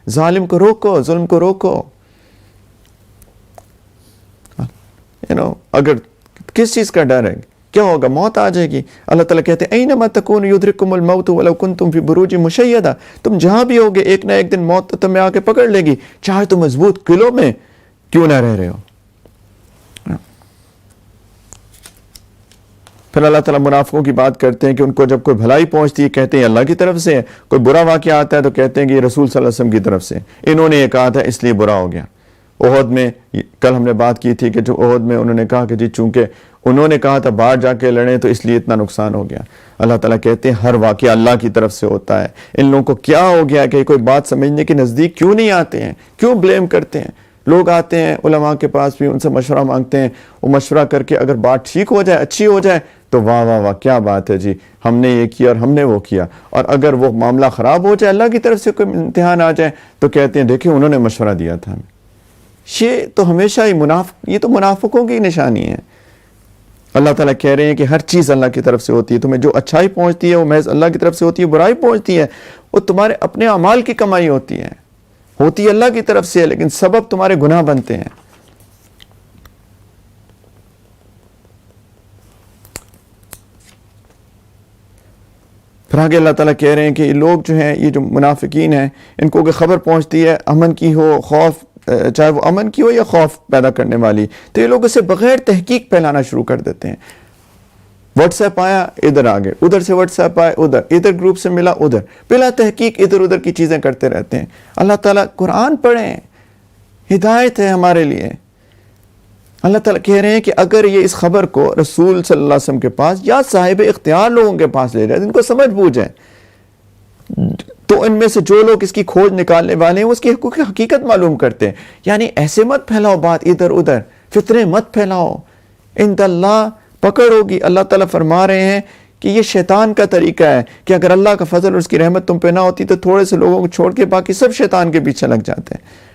[SPEAKER 1] ظالم کو روکو۔ اگر کس چیز کا ڈر ہے، کیا ہوگا؟ موت آ جائے گی۔ اللہ تعالیٰ کہتے ہیں اینما تکونوا یدرککم الموت ولو کنتم فی بروج مشیدہ، تم جہاں بھی ہوگے ایک نہ ایک دن موت تو تمہیں آ کے پکڑ لے گی، چاہے تم مضبوط قلعوں میں کیوں نہ رہ رہے ہو۔ پھر اللہ تعالیٰ منافقوں کی بات کرتے ہیں کہ ان کو جب کوئی بھلائی پہنچتی ہے کہتے ہیں اللہ کی طرف سے ہے، کوئی برا واقعہ آتا ہے تو کہتے ہیں کہ یہ رسول صلی اللہ علیہ وسلم کی طرف سے، انہوں نے یہ کہا تھا اس لیے برا ہو گیا۔ احد میں کل ہم نے بات کی تھی کہ جو احد میں انہوں نے کہا کہ جی چونکہ انہوں نے کہا تھا باہر جا کے لڑیں تو اس لیے اتنا نقصان ہو گیا۔ اللہ تعالیٰ کہتے ہیں ہر واقعہ اللہ کی طرف سے ہوتا ہے، ان لوگوں کو کیا ہو گیا کہ کوئی بات سمجھنے کے نزدیک کیوں نہیں آتے ہیں، کیوں بلیم کرتے ہیں؟ لوگ آتے ہیں علماء کے پاس بھی، ان سے مشورہ مانگتے ہیں، وہ مشورہ کر کے اگر بات ٹھیک ہو جائے، اچھی ہو جائے تو واہ واہ واہ کیا بات ہے جی، ہم نے یہ کیا اور ہم نے وہ کیا، اور اگر وہ معاملہ خراب ہو جائے، اللہ کی طرف سے کوئی امتحان آ جائے تو کہتے ہیں دیکھیں انہوں نے مشورہ دیا تھا ہمیں۔ یہ تو ہمیشہ ہی یہ تو منافقوں کی نشانی ہے۔ اللہ تعالیٰ کہہ رہے ہیں کہ ہر چیز اللہ کی طرف سے ہوتی ہے، تمہیں جو اچھائی پہنچتی ہے وہ محض اللہ کی طرف سے ہوتی ہے، برائی پہنچتی ہے وہ تمہارے اپنے اعمال کی کمائی ہوتی ہے اللہ کی طرف سے، لیکن سبب تمہارے گناہ بنتے ہیں۔ پھر پھر آگے اللہ تعالیٰ کہہ رہے ہیں کہ یہ لوگ جو ہیں، یہ جو منافقین ہیں، ان کو اگر خبر پہنچتی ہے امن کی ہو، خوف، چاہے وہ امن کی ہو یا خوف پیدا کرنے والی، تو یہ لوگ اسے بغیر تحقیق پھیلانا شروع کر دیتے ہیں۔ واٹس ایپ آیا، ادھر آگے، ادھر سے واٹس ایپ آیا، ادھر گروپ سے ملا، ادھر، بلا تحقیق ادھر ادھر کی چیزیں کرتے رہتے ہیں۔ اللہ تعالیٰ قرآن پڑھیں، ہدایت ہے ہمارے لیے۔ اللہ تعالیٰ کہہ رہے ہیں کہ اگر یہ اس خبر کو رسول صلی اللہ علیہ وسلم کے پاس یا صاحب اختیار لوگوں کے پاس لے جائے، جن کو سمجھ بوجھ ہے، تو ان میں سے جو لوگ اس کی کھوج نکالنے والے ہیں وہ اس کی حقیقت معلوم کرتے ہیں۔ یعنی ایسے مت پھیلاؤ بات ادھر ادھر، فتنے مت پھیلاؤ، عند اللہ پکڑ ہوگی۔ اللہ تعالیٰ فرما رہے ہیں کہ یہ شیطان کا طریقہ ہے کہ اگر اللہ کا فضل اور اس کی رحمت تم پہ نہ ہوتی تو تھوڑے سے لوگوں کو چھوڑ کے باقی سب شیطان کے پیچھے لگ جاتے ہیں۔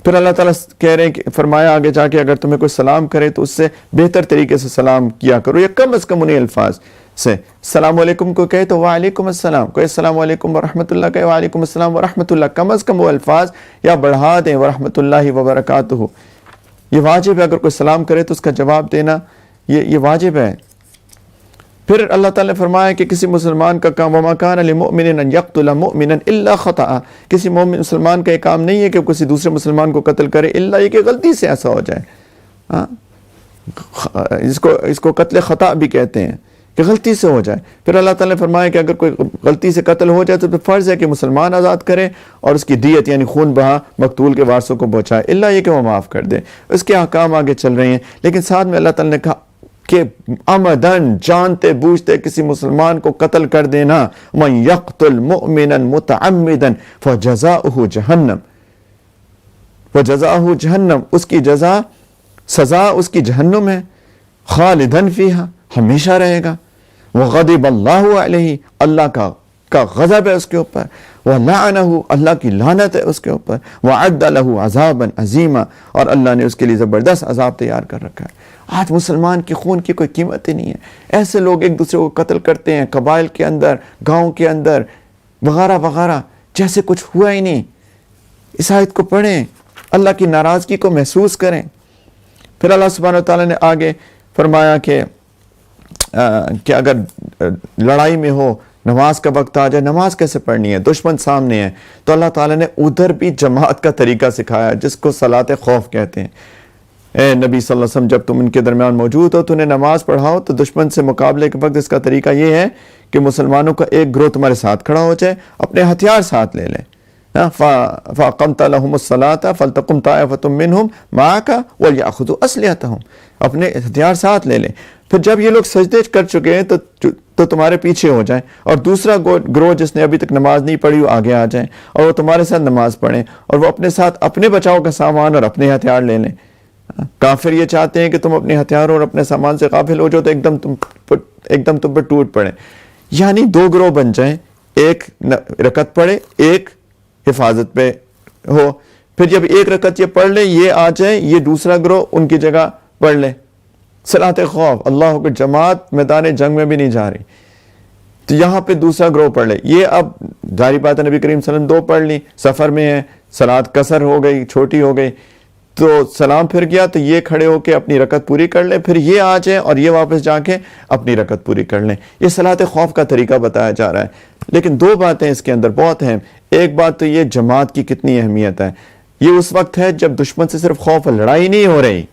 [SPEAKER 1] پھر اللہ تعالیٰ کہہ رہے ہیں کہ فرمایا آگے جا کے اگر تمہیں کوئی سلام کرے تو اس سے بہتر طریقے سے سلام کیا کرو، یا کم از کم انہیں الفاظ سے۔ السلام علیکم کو کہے تو وعلیکم السلام، کوئی السلام علیکم ورحمۃ اللہ کہے وعلیکم السلام ورحمۃ اللہ، کم از کم وہ الفاظ یا بڑھا دیں ورحمۃ اللہ وبرکاتہ۔ یہ واجب ہے، اگر کوئی سلام کرے تو اس کا جواب دینا یہ واجب ہے۔ پھر اللہ تعالیٰ نے فرمایا کہ کسی مسلمان کا کام وَمَا كَانَ لِمُؤْمِنٍ أَن يَقْتُلَ مُؤْمِنًا إِلَّا خَطَأً، کسی مومن مسلمان کا یہ کام نہیں ہے کہ کسی دوسرے مسلمان کو قتل کرے الا یہ کہ غلطی سے ایسا ہو جائے۔ اس کو قتل خطا بھی کہتے ہیں کہ غلطی سے ہو جائے۔ پھر اللہ تعالیٰ نے فرمایا کہ اگر کوئی غلطی سے قتل ہو جائے تو فرض ہے کہ مسلمان آزاد کرے اور اس کی دیت یعنی خون بہا مقتول کے وارثوں کو پہنچائے، الا یہ کہ وہ معاف کر دے۔ اس کے احکام آگے چل رہے ہیں، لیکن ساتھ میں اللہ تعالیٰ نے کہا کہ عمدن جانتے بوجھتے کسی مسلمان کو قتل کر دینا، من یقتل مؤمنا متعمدا فجزاؤہ جہنم، فجزاؤہ جہنم، اس کی جزا سزا اس کی جہنم ہے، خالدن فیہا، ہمیشہ رہے گا، وغضب اللہ علیہ، اللہ کا غضب ہے اس کے اوپر، وَلَعَنَهُ، اللہ کی لعنت ہے اس کے اوپر، وَعَدَّ لَهُ عَذَابًا عَظِيمًا، اور اللہ نے اس کے لیے زبردست عذاب تیار کر رکھا ہے۔ آج مسلمان کے خون کی کوئی قیمت ہی نہیں ہے، ایسے لوگ ایک دوسرے کو قتل کرتے ہیں قبائل کے اندر، گاؤں کے اندر وغیرہ وغیرہ، جیسے کچھ ہوا ہی نہیں۔ اس آیت کو پڑھیں، اللہ کی ناراضگی کو محسوس کریں۔ پھر اللہ سبحانہ وتعالیٰ نے آگے فرمایا کہ اگر لڑائی میں ہو، نماز کا وقت آ جائے، نماز کیسے پڑھنی ہے، دشمن سامنے ہے، تو اللہ تعالیٰ نے ادھر بھی جماعت کا طریقہ سکھایا جس کو صلاۃ خوف کہتے ہیں۔ اے نبی صلی اللہ علیہ وسلم، جب تم ان کے درمیان موجود ہو تو انہیں نماز پڑھاؤ، تو دشمن سے مقابلے کے وقت اس کا طریقہ یہ ہے کہ مسلمانوں کا ایک گروہ تمہارے ساتھ کھڑا ہو جائے، اپنے ہتھیار ساتھ لے لیں۔ فَأَقَمْتَ لَهُمُ الصَّلَاةَ فَلْتَقُمْ طَائِفَةٌ مِّنْهُمْ مَعَكَ وَلْيَأْخُذُوا أَسْلِحَتَهُمْ، اپنے ہتھیار ساتھ لے لیں۔ پھر جب یہ لوگ سجدے کر چکے ہیں تو تمہارے پیچھے ہو جائیں، اور دوسرا گروہ جس نے ابھی تک نماز نہیں پڑھی وہ آگے آ جائیں، اور وہ تمہارے ساتھ نماز پڑھیں، اور وہ اپنے ساتھ اپنے بچاؤ کا سامان اور اپنے ہتھیار لے لیں۔ کافر یہ چاہتے ہیں کہ تم اپنے ہتھیاروں اور اپنے سامان سے غافل ہو جاؤ تو ایک دم تم پر ٹوٹ پڑے، یعنی دو گروہ بن جائیں، ایک رکعت پڑھے، ایک حفاظت پہ ہو، پھر جب ایک رکعت یہ پڑھ لیں، یہ آ جائے، یہ دوسرا گروہ ان کی جگہ پڑھ لیں۔ صلاۃ خوف، اللہ کو جماعت میدان جنگ میں بھی نہیں جا رہی، تو یہاں پہ دوسرا گروہ پڑھ لے۔ یہ اب ظاہری بات ہے نبی کریم صلی اللہ علیہ وسلم دو پڑھ لی، سفر میں ہے، صلاۃ قصر ہو گئی، چھوٹی ہو گئی، تو سلام پھر گیا تو یہ کھڑے ہو کے اپنی رکعت پوری کر لیں، پھر یہ آ جائیں اور یہ واپس جا کے اپنی رکعت پوری کر لیں۔ یہ صلاۃ خوف کا طریقہ بتایا جا رہا ہے، لیکن دو باتیں اس کے اندر بہت اہم۔ ایک بات تو یہ جماعت کی کتنی اہمیت ہے، یہ اس وقت ہے جب دشمن سے صرف خوف، لڑائی نہیں ہو رہی،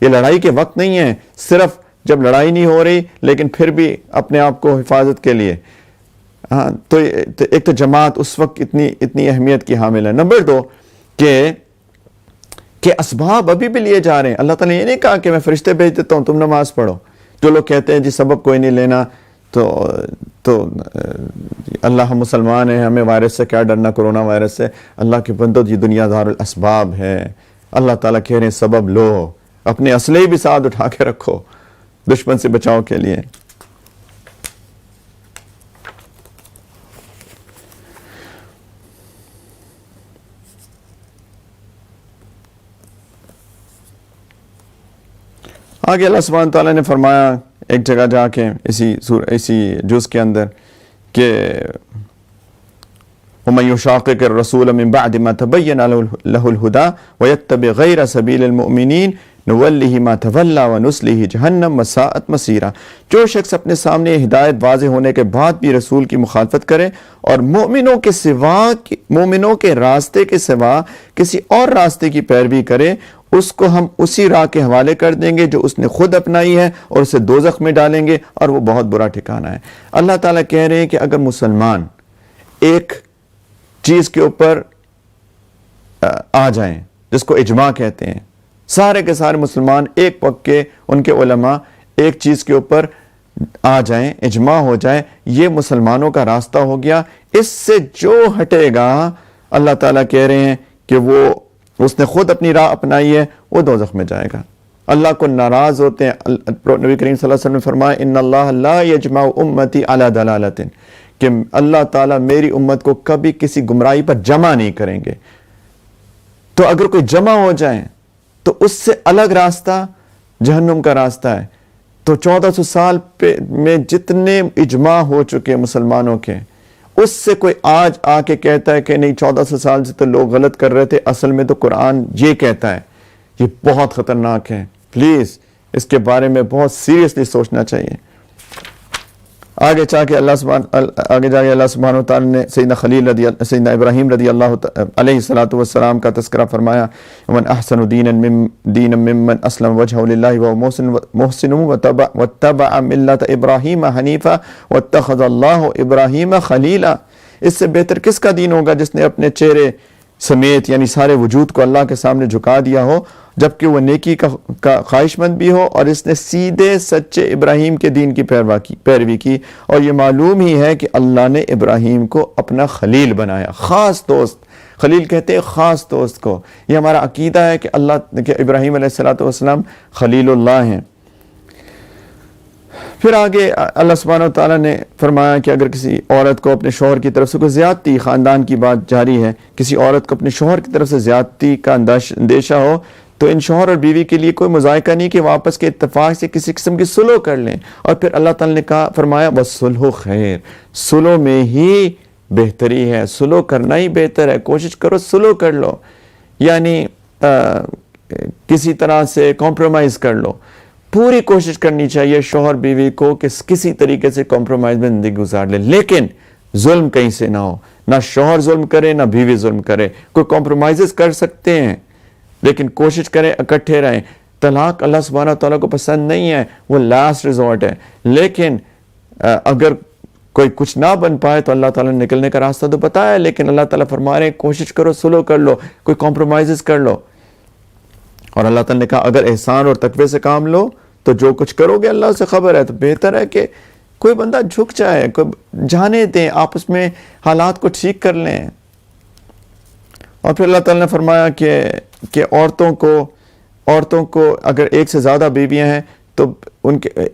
[SPEAKER 1] یہ لڑائی کے وقت نہیں ہے، صرف جب لڑائی نہیں ہو رہی لیکن پھر بھی اپنے آپ کو حفاظت کے لیے، تو ایک تو جماعت اس وقت اتنی اہمیت کی حامل ہے۔ نمبر دو کہ اسباب ابھی بھی لیے جا رہے ہیں۔ اللہ تعالیٰ نے یہ نہیں کہا کہ میں فرشتے بھیج دیتا ہوں تم نماز پڑھو۔ جو لوگ کہتے ہیں جی سبب کوئی نہیں لینا، تو اللہ ہم مسلمان ہیں، ہمیں وائرس سے کیا ڈرنا، کرونا وائرس سے۔ اللہ کے بندو، یہ دنیا دار الاسباب ہے، اللہ تعالیٰ کہہ رہے ہیں سبب لو، اپنے اسلحے بھی ساتھ اٹھا کے رکھو دشمن سے بچاؤ کے لیے۔ آگے اللہ سبحانہ تعالیٰ نے فرمایا ایک جگہ جا کے اسی جز کے اندر کہ وَمَن يُشَاقِقِ الرَّسُولَ مِن بَعْدِ مَا تَبَيَّنَ لَهُ الْهُدَى وَيَتَّبِعْ غَيْرَ سَبِيلِ الْمُؤْمِنِينَ نولہ ما تولی ونصلہ جہنم وساءت مصیرا۔ جو شخص اپنے سامنے ہدایت واضح ہونے کے بعد بھی رسول کی مخالفت کرے اور مومنوں کے راستے کے سوا کسی اور راستے کی پیروی کرے، اس کو ہم اسی راہ کے حوالے کر دیں گے جو اس نے خود اپنائی ہے اور اسے دوزخ میں ڈالیں گے، اور وہ بہت برا ٹھکانہ ہے۔ اللہ تعالیٰ کہہ رہے ہیں کہ اگر مسلمان ایک چیز کے اوپر آ جائیں جس کو اجماع کہتے ہیں، سارے کے سارے مسلمان ایک وقت کے ان کے علماء ایک چیز کے اوپر آ جائیں، اجماع ہو جائے، یہ مسلمانوں کا راستہ ہو گیا۔ اس سے جو ہٹے گا اللہ تعالیٰ کہہ رہے ہیں کہ اس نے خود اپنی راہ اپنائی ہے، وہ دوزخ میں جائے گا۔ اللہ کو ناراض ہوتے ہیں۔ نبی کریم صلی اللہ علیہ وسلم نے فرمایا ان اللہ لا یجمع امتی علی ضلالۃ، کہ اللہ تعالیٰ میری امت کو کبھی کسی گمراہی پر جمع نہیں کریں گے۔ تو اگر کوئی جمع ہو جائے تو اس سے الگ راستہ جہنم کا راستہ ہے۔ تو 1400 سال میں جتنے اجماع ہو چکے مسلمانوں کے، اس سے کوئی آج آ کے کہتا ہے کہ نہیں 1400 سال سے تو لوگ غلط کر رہے تھے، اصل میں تو قرآن یہ کہتا ہے، یہ بہت خطرناک ہے۔ پلیز اس کے بارے میں بہت سیریسلی سوچنا چاہیے۔ آگے جا کے اللہ سبحانہ وتعالیٰ نے سیدنا ابراہیم رضی اللہ علیہ الصلوۃ والسلام کا تذکرہ فرمایا، ومن احسن دینا ممن اسلم وجهه للہ وهو محسن واتبع ملت ابراہیم حنیفا واتخذ اللہ ابراہیم خلیلا۔ اس سے بہتر کس کا دین ہوگا جس نے اپنے چہرے سمیت یعنی سارے وجود کو اللہ کے سامنے جھکا دیا ہو، جبکہ وہ نیکی کا خواہش مند بھی ہو، اور اس نے سیدھے سچے ابراہیم کے دین کی پیروی کی۔ اور یہ معلوم ہی ہے کہ اللہ نے ابراہیم کو اپنا خلیل بنایا، خاص دوست۔ خلیل کہتے ہیں خاص دوست کو۔ یہ ہمارا عقیدہ ہے کہ ابراہیم علیہ السلام خلیل اللہ ہیں۔ پھر آگے اللہ سبحانہ وتعالیٰ نے فرمایا کہ اگر کسی عورت کو اپنے شوہر کی طرف سے کوئی زیادتی، خاندان کی بات جاری ہے، کسی عورت کو اپنے شوہر کی طرف سے زیادتی کا اندیشہ ہو تو ان شوہر اور بیوی کے لیے کوئی مذائقہ نہیں کہ وہ آپس کے اتفاق سے کسی قسم کی صلح کر لیں۔ اور پھر اللہ تعالیٰ نے فرمایا وَالصُّلْحُ خیر، صلح میں ہی بہتری ہے، صلح کرنا ہی بہتر ہے، کوشش کرو صلح کر لو، یعنی کسی طرح سے کمپرومائز کر لو۔ پوری کوشش کرنی چاہیے شوہر بیوی کو کہ کسی طریقے سے کمپرومائز میں زندگی گزار لے، لیکن ظلم کہیں سے نہ ہو، نہ شوہر ظلم کرے نہ بیوی ظلم کرے۔ کوئی کمپرومائزز کر سکتے ہیں لیکن کوشش کریں اکٹھے رہیں۔ طلاق اللہ سبحانہ تعالیٰ کو پسند نہیں ہے، وہ لاسٹ ریزورٹ ہے، لیکن اگر کوئی کچھ نہ بن پائے تو اللہ تعالیٰ نے نکلنے کا راستہ تو بتایا ہے، لیکن اللہ تعالیٰ فرما رہے ہیں کوشش کرو صلح کر لو، کوئی کمپرومائزز کر لو۔ اور اللہ تعالیٰ نے کہا اگر احسان اور تقوی سے کام لو تو جو کچھ کرو گے اللہ سے خبر ہے۔ تو بہتر ہے کہ کوئی بندہ جھک جائے، کوئی جانے دیں، آپس میں حالات کو ٹھیک کر لیں۔ اور پھر اللہ تعالیٰ نے فرمایا کہ عورتوں کو اگر ایک سے زیادہ بیویاں ہیں تو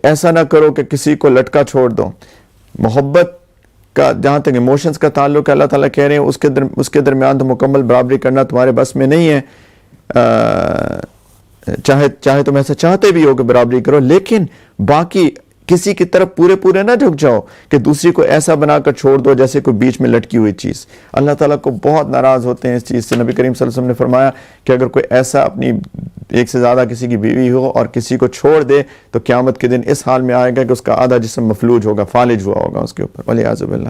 [SPEAKER 1] ایسا نہ کرو کہ کسی کو لٹکا چھوڑ دو۔ محبت کا جہاں تک ایموشنز کا تعلق ہے، اللہ تعالیٰ کہہ رہے ہیں اس کے درمیان تو مکمل برابری کرنا تمہارے بس میں نہیں ہے۔ چاہے تم ایسا چاہتے بھی ہو کہ برابری کرو، لیکن باقی کسی کی طرف پورے نہ جھک جاؤ کہ دوسری کو ایسا بنا کر چھوڑ دو جیسے کوئی بیچ میں لٹکی ہوئی چیز۔ اللہ تعالیٰ کو بہت ناراض ہوتے ہیں اس چیز سے۔ نبی کریم صلی اللہ علیہ وسلم نے فرمایا کہ اگر کوئی ایسا اپنی ایک سے زیادہ کسی کی بیوی ہو اور کسی کو چھوڑ دے تو قیامت کے دن اس حال میں آئے گا کہ اس کا آدھا جسم مفلوج ہوگا، فالج ہوا ہوگا اس کے اوپر، والعیاذ باللہ۔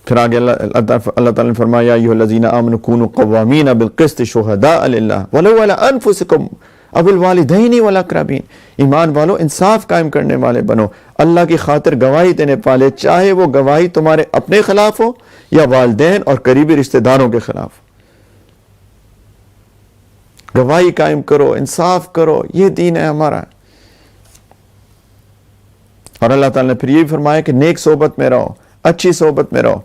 [SPEAKER 1] پھر آگے اللہ تعالیٰ نے فرمایا یا ایھا الذین آمنوا کونوا قوامین بالقسط شہداء للہ ولو علی انفسکم او الوالدین والاقربین۔ ایمان والو انصاف قائم کرنے والے بنو، اللہ کی خاطر گواہی دینے والے، چاہے وہ گواہی تمہارے اپنے خلاف ہو یا والدین اور قریبی رشتہ داروں کے خلاف۔ گواہی قائم کرو، انصاف کرو، یہ دین ہے ہمارا۔ اور اللہ تعالیٰ نے پھر یہ بھی فرمایا کہ نیک صحبت میں رہو، اچھی صحبت میں رہو،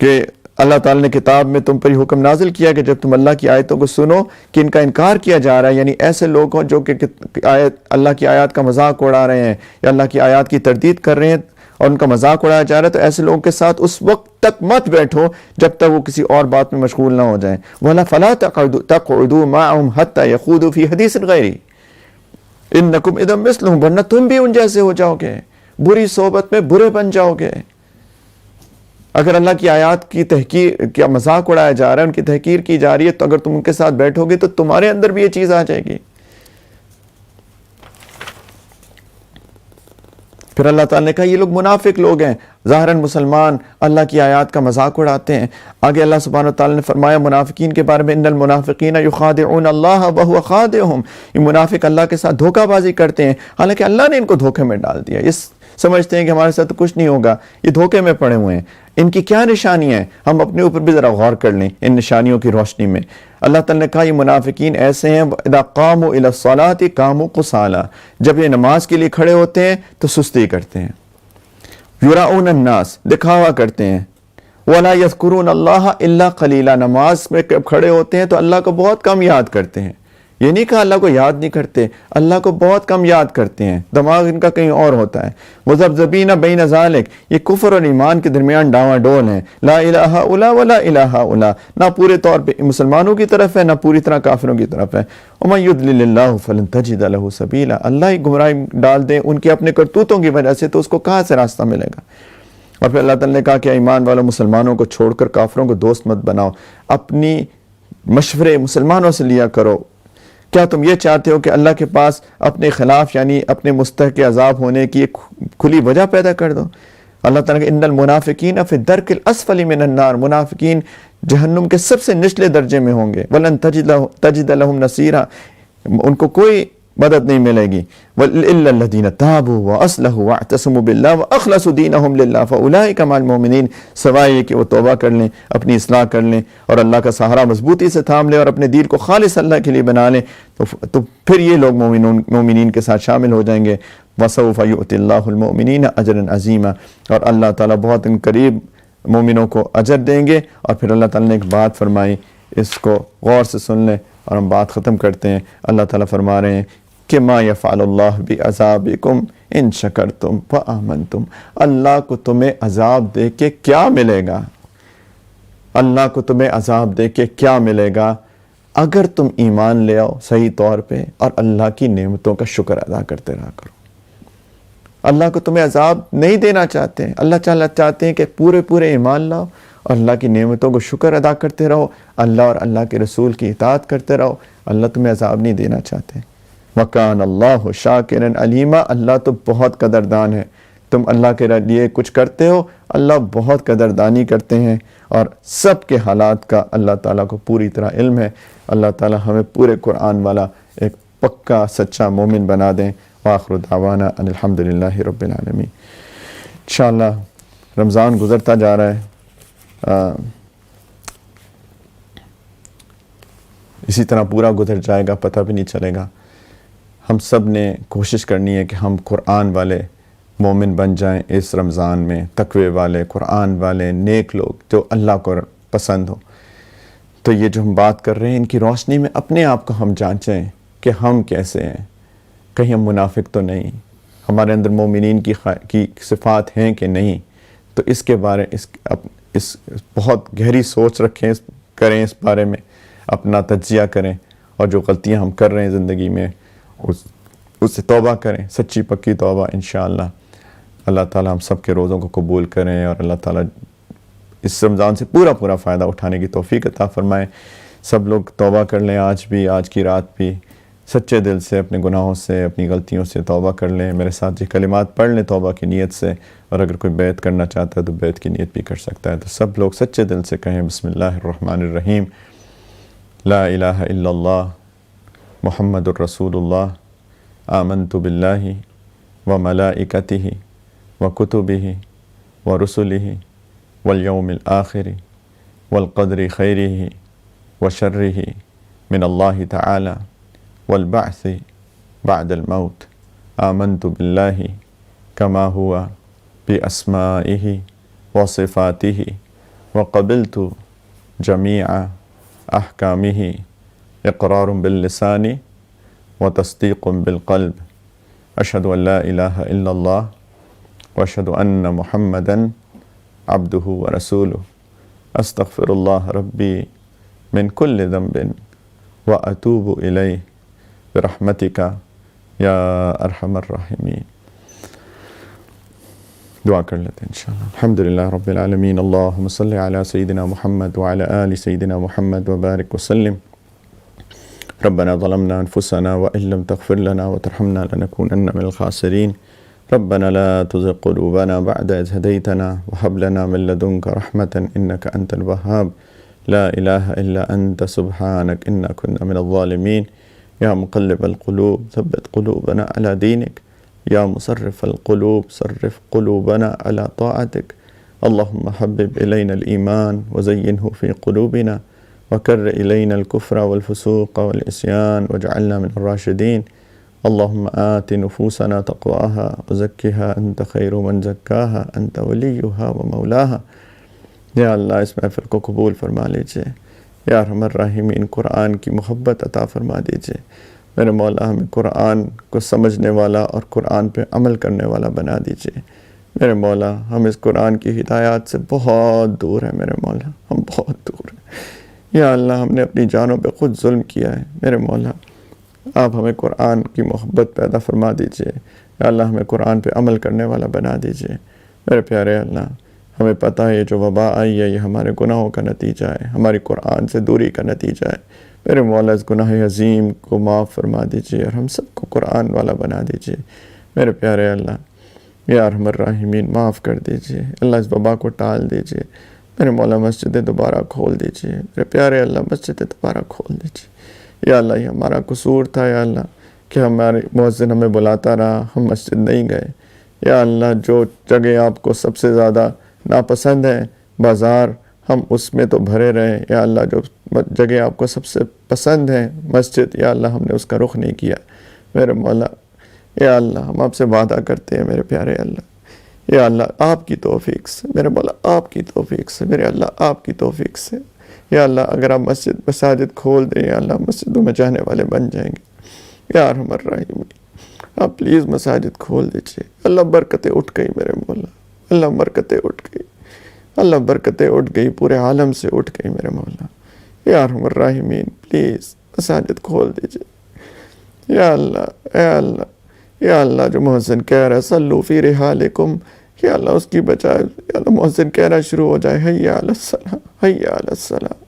[SPEAKER 1] کہ اللہ تعالیٰ نے کتاب میں تم پر یہ حکم نازل کیا کہ جب تم اللہ کی آیتوں کو سنو کہ ان کا انکار کیا جا رہا ہے، یعنی ایسے لوگ ہوں جو کہ اللہ کی آیات کا مذاق اڑا رہے ہیں یا اللہ کی آیات کی تردید کر رہے ہیں اور ان کا مذاق اڑایا جا رہا ہے، تو ایسے لوگوں کے ساتھ اس وقت تک مت بیٹھو جب تک وہ کسی اور بات میں مشغول نہ ہو جائیں۔ وَلَا فَلَا تَقْعُدُوا مَعَهُمْ حَتَّى يَخُوضُوا فِي حَدِيثٍ غَيْرِهِ إِنَّكُمْ إِذًا مِثْلُهُمْ، ورنہ تم بھی ان جیسے ہو جاؤ گے، بری صحبت میں برے بن جاؤ گے۔ اگر اللہ کی آیات کی تحقیر کیا مذاق اڑایا جا رہا ہے، ان کی تحقیر کی جا رہی ہے، تو اگر تم ان کے ساتھ بیٹھو گے تو تمہارے اندر بھی یہ چیز آ جائے گی۔ پھر اللہ تعالیٰ نے کہا یہ لوگ منافق لوگ ہیں، ظاہراً مسلمان اللہ کی آیات کا مذاق اڑاتے ہیں۔ آگے اللہ سبحانہ وتعالیٰ نے فرمایا منافقین کے بارے میں، ان المنافقین یخادعون اللہ وہو خادعہم، یہ منافق اللہ کے ساتھ دھوکہ بازی کرتے ہیں، حالانکہ اللہ نے ان کو دھوکے میں ڈال دیا۔ یہ سمجھتے ہیں کہ ہمارے ساتھ تو کچھ نہیں ہوگا، یہ دھوکے میں پڑے ہوئے ہیں۔ ان کی کیا نشانیاں ہیں؟ ہم اپنے اوپر بھی ذرا غور کر لیں ان نشانیوں کی روشنی میں۔ اللہ تعالیٰ نے کہا یہ منافقین ایسے ہیں، اذا قاموا الی الصلاۃ قاموا قصالا، جب یہ نماز کے لیے کھڑے ہوتے ہیں تو سستی کرتے ہیں، یراؤن الناس، دکھاوا کرتے ہیں، ولا یذکرون اللہ الا قلیلا، نماز میں جب کھڑے ہوتے ہیں تو اللہ کو بہت کم یاد کرتے ہیں۔ یہ نہیں کہا اللہ کو یاد نہیں کرتے، اللہ کو بہت کم یاد کرتے ہیں، دماغ ان کا کہیں اور ہوتا ہے۔ مذبذبین بین ذالک، یہ کفر اور ایمان کے درمیان ڈاواں ڈول ہیں۔ لا الہ الا ولا الہ الا، نہ پورے طور پہ مسلمانوں کی طرف ہے نہ پوری طرح کافروں کی طرف ہے۔ ومن یضلل اللہ فلن تجد له سبیلا، اللہ ہی گمراہی ڈال دے ان کے اپنے کرتوتوں کی وجہ سے، تو اس کو کہاں سے راستہ ملے گا؟ اور پھر اللہ تعالیٰ نے کہا کہ ایمان والوں مسلمانوں کو چھوڑ کر کافروں کو دوست مت بناؤ، اپنی مشورے مسلمانوں سے لیا کرو۔ کیا تم یہ چاہتے ہو کہ اللہ کے پاس اپنے خلاف یعنی اپنے مستحق عذاب ہونے کی ایک کھلی وجہ پیدا کر دو؟ اللہ تعالیٰ کہ ان المنافقین فی الدرک الاسفل من النار، منافقین جہنم کے سب سے نچلے درجے میں ہوں گے۔ ولن تجد لهم نصیرا، ان کو کوئی مدد نہیں ملے گی۔ الا الذین تابوا واصلحوا واعتصموا باللہ واخلصوا دینہم للہ فاولئک مع المؤمنین، سوائے یہ کہ وہ توبہ کر لیں، اپنی اصلاح کر لیں اور اللہ کا سہارا مضبوطی سے تھام لیں اور اپنے دین کو خالص اللہ کے لیے بنا لیں، تو پھر یہ لوگ مومنین کے ساتھ شامل ہو جائیں گے۔ وسوف یؤتی اللہ المؤمنین اجرا عظیما، اور اللہ تعالیٰ بہت ان قریب مومنوں کو اجر دیں گے۔ اور پھر اللہ تعالیٰ نے ایک بات فرمائی، اس کو غور سے سن لیں اور ہم بات ختم کرتے ہیں۔ اللہ تعالیٰ فرما رہے ہیں کہ ما یفعل اللہ بعذابکم ان شکرتم وآمنتم، اللہ کو تمہیں عذاب دے کے کیا ملے گا؟ اللہ کو تمہیں عذاب دے کے کیا ملے گا اگر تم ایمان لے آؤ صحیح طور پہ اور اللہ کی نعمتوں کا شکر ادا کرتے رہا کرو۔ اللہ کو تمہیں عذاب نہیں دینا چاہتے ہیں، اللہ تعالیٰ چاہتے ہیں کہ پورے ایمان لاؤ اور اللہ کی نعمتوں کو شکر ادا کرتے رہو، اللہ اور اللہ کے رسول کی اطاعت کرتے رہو۔ اللہ تمہیں عذاب نہیں دینا چاہتے۔ وَكَانَ اللَّهُ شَاكِرًا عَلِيمًا، اللہ تو بہت قدردان ہے۔ تم اللہ کے لیے کچھ کرتے ہو، اللہ بہت قدردانی کرتے ہیں، اور سب کے حالات کا اللہ تعالیٰ کو پوری طرح علم ہے۔ اللہ تعالیٰ ہمیں پورے قرآن والا ایک پکا سچا مومن بنا دیں۔ وآخر دعوانا ان الحمدللہ رب العالمین۔ انشاءاللہ رمضان گزرتا جا رہا ہے، اسی طرح پورا گزر جائے گا، پتہ بھی نہیں چلے گا۔ ہم سب نے کوشش کرنی ہے کہ ہم قرآن والے مومن بن جائیں اس رمضان میں، تقوی والے، قرآن والے، نیک لوگ جو اللہ کو پسند ہو۔ تو یہ جو ہم بات کر رہے ہیں ان کی روشنی میں اپنے آپ کو ہم جانچیں کہ ہم کیسے ہیں، کہیں ہم منافق تو نہیں، ہمارے اندر مومنین کی صفات ہیں کہ نہیں۔ تو اس کے بارے اس بہت گہری سوچ رکھیں، کریں اس بارے میں، اپنا تجزیہ کریں، اور جو غلطیاں ہم کر رہے ہیں زندگی میں اس سے توبہ کریں، سچی پکی توبہ انشاءاللہ۔ اللہ تعالیٰ ہم سب کے روزوں کو قبول کریں، اور اللہ تعالیٰ اس رمضان سے پورا فائدہ اٹھانے کی توفیق عطا فرمائیں۔ سب لوگ توبہ کر لیں، آج بھی، آج کی رات بھی سچے دل سے اپنے گناہوں سے، اپنی غلطیوں سے توبہ کر لیں۔ میرے ساتھ یہ کلمات پڑھ لیں توبہ کی نیت سے، اور اگر کوئی بیعت کرنا چاہتا ہے تو بیعت کی نیت بھی کر سکتا ہے۔ تو سب لوگ سچے دل سے کہیں بسم اللہ الرحمن الرحیم، لا الہ الا اللہ محمد الرسول اللہ، آمنت باللہ وملائکتہ وکتبہ ورسلہ والیوم الآخر والقدر خیرہ وشرہ من اللہ تعالی والبعث بعد الموت، آمنت باللہ کما ہوا باسمائہ وصفاتہ وقبلت جمیع احکامہ، اقرار باللسان وتصدیق بالقلب، اشہد ان لا الہ الا اللہ واشہد ان محمدا عبدہ ورسولہ، استغفر اللہ ربی من کل ذنب واتوب الیہ برحمتک یا ارحم الراحمین۔ دعا کر لیتے ہیں انشاءاللہ. الحمدللہ رب العالمین. اللہم صلی علی سیدنا محمد وعلی آل سیدنا محمد وبارک وسلم. ربنا ظلمنا انفسنا وان لم تغفر لنا وترحمنا لنكونن من الخاسرین. ربنا لا تزغ قلوبنا بعد إذ هديتنا وهب لنا من لدنك رحمة إنك أنت الوهاب. لا إله إلا أنت سبحانك إنا كنا من الظالمين. يا مقلب القلوب ثبت قلوبنا على دينك. يا مصرف القلوب صرف قلوبنا على طاعتك. اللهم حبب إلينا الإيمان وزينه في قلوبنا وكر إلينا الكفر والفسوق والعصيان واجعلنا من الراشدين. اللهم آت نفوسنا تقواها وزكها أنت خير من زكاها أنت وليها ومولاها. یا اللہ اس محفل کو قبول فرما لیجئے. یا ارحم الراحمین قرآن کی محبت عطا فرما دیجئے. میرے مولا ہمیں قرآن کو سمجھنے والا اور قرآن پہ عمل کرنے والا بنا دیجئے. میرے مولا ہم اس قرآن کی ہدایات سے بہت دور ہیں. میرے مولا ہم بہت دور ہیں. یا اللہ ہم نے اپنی جانوں پہ خود ظلم کیا ہے. میرے مولا آپ ہمیں قرآن کی محبت پیدا فرما دیجئے. یا اللہ ہمیں قرآن پہ عمل کرنے والا بنا دیجئے. میرے پیارے اللہ ہمیں پتہ ہے یہ جو وبا آئی ہے یہ ہمارے گناہوں کا نتیجہ ہے، ہماری قرآن سے دوری کا نتیجہ ہے. میرے مولا اس گناہ عظیم کو معاف فرما دیجئے اور ہم سب کو قرآن والا بنا دیجئے. میرے پیارے اللہ یا ارحم الراحمین معاف کر دیجئے. اللہ اس وبا کو ٹال دیجئے. میرے مولا مسجدیں دوبارہ کھول دیجئے. میرے پیارے اللہ مسجدیں دوبارہ کھول دیجئے. یا اللہ یہ ہمارا قصور تھا یا اللہ کہ ہمارے مؤذن ہمیں بلاتا رہا، ہم مسجد نہیں گئے. یا اللہ جو جگہ آپ کو سب سے زیادہ ناپسند ہے بازار، ہم اس میں تو بھرے رہے. یا اللہ جو جگہ آپ کو سب سے پسند ہے مسجد، یا اللہ ہم نے اس کا رخ نہیں کیا. میرے مولا یا اللہ ہم آپ سے وعدہ کرتے ہیں میرے پیارے اللہ، یا اللہ آپ کی توفیق سے، میرے مولا آپ کی توفیق سے، میرے اللہ آپ کی توفیق سے. یا اللہ اگر آپ مساجد کھول دیں یا اللہ مسجدوں میں جانے والے بن جائیں گے. یا ارحم الراحمین آپ پلیز مساجد کھول دیجئے. اللہ برکتیں اٹھ گئی میرے مولا، اللہ برکتیں اٹھ گئی، اللہ برکتیں اٹھ گئی، پورے عالم سے اٹھ گئی میرے مولا. یا ارحم الراحمین پلیز مساجد کھول دیجئے. یا اللہ اے اللہ، یا اللہ جو محسن کہہ رہا ہے صلو فی رحالکم، یا اللہ اس کی بجائے یا اللہ محسن کہنا شروع ہو جائے حی علی الصلاۃ حی علی الصلاۃ.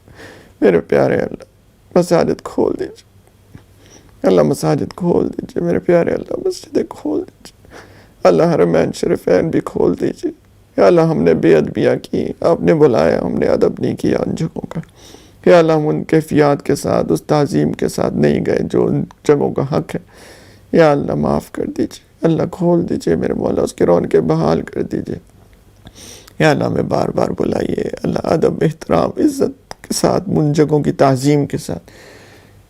[SPEAKER 1] میرے پیارے اللہ مساجد کھول دیجئے. اللہ مساجد کھول دیجئے میرے پیارے اللہ، مسجدیں کھول دیجئے. اللہ حرمین شریفین بھی کھول دیجئے. یا اللہ ہم نے بے ادبیاں کی، آپ نے بلایا ہم نے ادب نہیں کیا ان جگہوں کا. یا اللہ ہم ان کیفیات کے ساتھ اس تعظیم کے ساتھ نہیں گئے جو ان جگہوں کا حق ہے. یا اللہ معاف کر دیجئے. اللہ کھول دیجئے میرے مولا، اس کی رونقیں بحال کر دیجئے. یا اللہ ہمیں بار بار بلائیے اللہ ادب احترام عزت کے ساتھ ان جگہوں کی تعظیم کے ساتھ.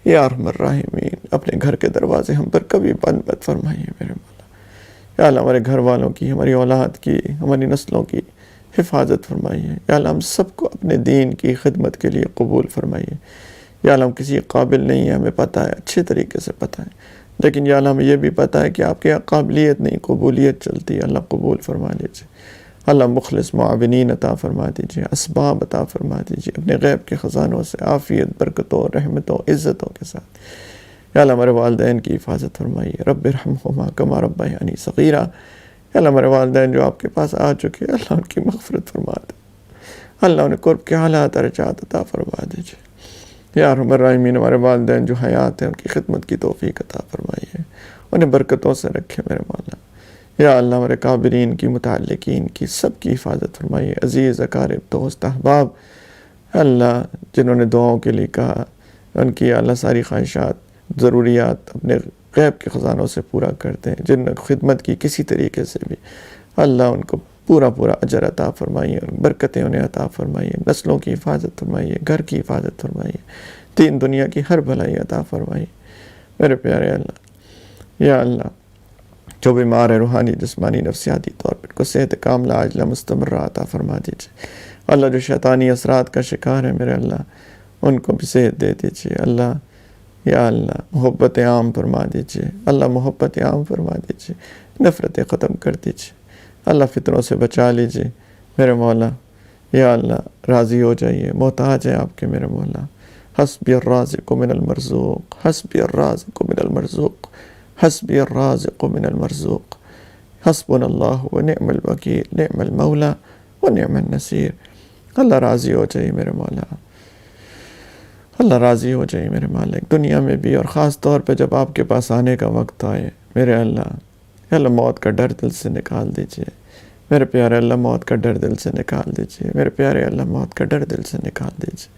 [SPEAKER 1] یا ارحم الراحمین اپنے گھر کے دروازے ہم پر کبھی بند مت فرمائیے میرے مولا. یا اللہ ہمارے گھر والوں کی، ہماری اولاد کی، ہماری نسلوں کی حفاظت فرمائیے. یا اللہ ہم سب کو اپنے دین کی خدمت کے لیے قبول فرمائیے. یا اللہ ہم کسی قابل نہیں ہیں، ہمیں پتہ ہے، اچھے طریقے سے پتہ ہے، لیکن یا اللہ ہمیں یہ بھی پتہ ہے کہ آپ کی قابلیت نہیں قبولیت چلتی ہے. اللہ قبول فرما لیجیے. اللہ مخلص معاونین عطا فرما دیجیے، اسباب عطا فرما دیجیے اپنے غیب کے خزانوں سے عافیت برکتوں رحمتوں عزتوں کے ساتھ. یا اللہ ہمارے والدین کی حفاظت فرمائیے. رب ارحمہما کما ربیانی صغیرا. یا اللہ ہمارے والدین جو آپ کے پاس آ چکے اللہ ان کی مغفرت فرما دے. اللہ انہیں قرب کے اعلیٰ درجات عطا فرما دیجیے. یا ارحم الراحمین ہمارے والدین جو حیات ہیں ان کی خدمت کی توفیق عطا فرمائیے، انہیں برکتوں سے رکھے میرے مولا. یا اللہ ہمارے قابرین کی متعلقین کی سب کی حفاظت فرمائیے. عزیز اقارب دوست احباب اللہ جنہوں نے دعاؤں کے لیے کہا ان کی اللہ ساری خواہشات ضروریات اپنے غیب کے خزانوں سے پورا کرتے ہیں. جن نے خدمت کی کسی طریقے سے بھی اللہ ان کو پورا اجر عطا فرمائیے، برکتیں انہیں عطا فرمائیے، نسلوں کی حفاظت فرمائیے، گھر کی حفاظت فرمائیے، تین دنیا کی ہر بھلائی عطا فرمائیے میرے پیارے اللہ. یا اللہ جو بیمار ہے روحانی جسمانی نفسیاتی طور پر کو صحت کاملہ عاجلہ مستمرہ عطا فرما دیجیے. اللہ جو شیطانی اثرات کا شکار ہے میرے اللہ ان کو بھی صحت دے دیجیے. اللہ یا اللہ محبت عام فرما دیجیے. اللہ محبت عام فرما دیجیے، نفرتیں ختم کر دیجیے. اللہ فطروں سے بچا لیجیے میرے مولا. یا اللہ راضی ہو جائیے، محتاج ہیں آپ کے میرے مولا. حسبی الرازق من المرزوق، حسبی الرازق من المرزوق، حسبی الرازق من المرزوق. حسبنا اللہ و نعم الوکیل، نعم المولا و نعم النصیر۔ اللہ راضی ہو جائے میرے مولا، اللہ راضی ہو جائے میرے مالک، دنیا میں بھی اور خاص طور پہ جب آپ کے پاس آنے کا وقت آئے میرے اللہ موت کا ڈر دل سے نکال دیجئے میرے پیارے اللہ، موت کا ڈر دل سے نکال دیجئے میرے پیارے اللہ، موت کا ڈر دل سے نکال دیجئے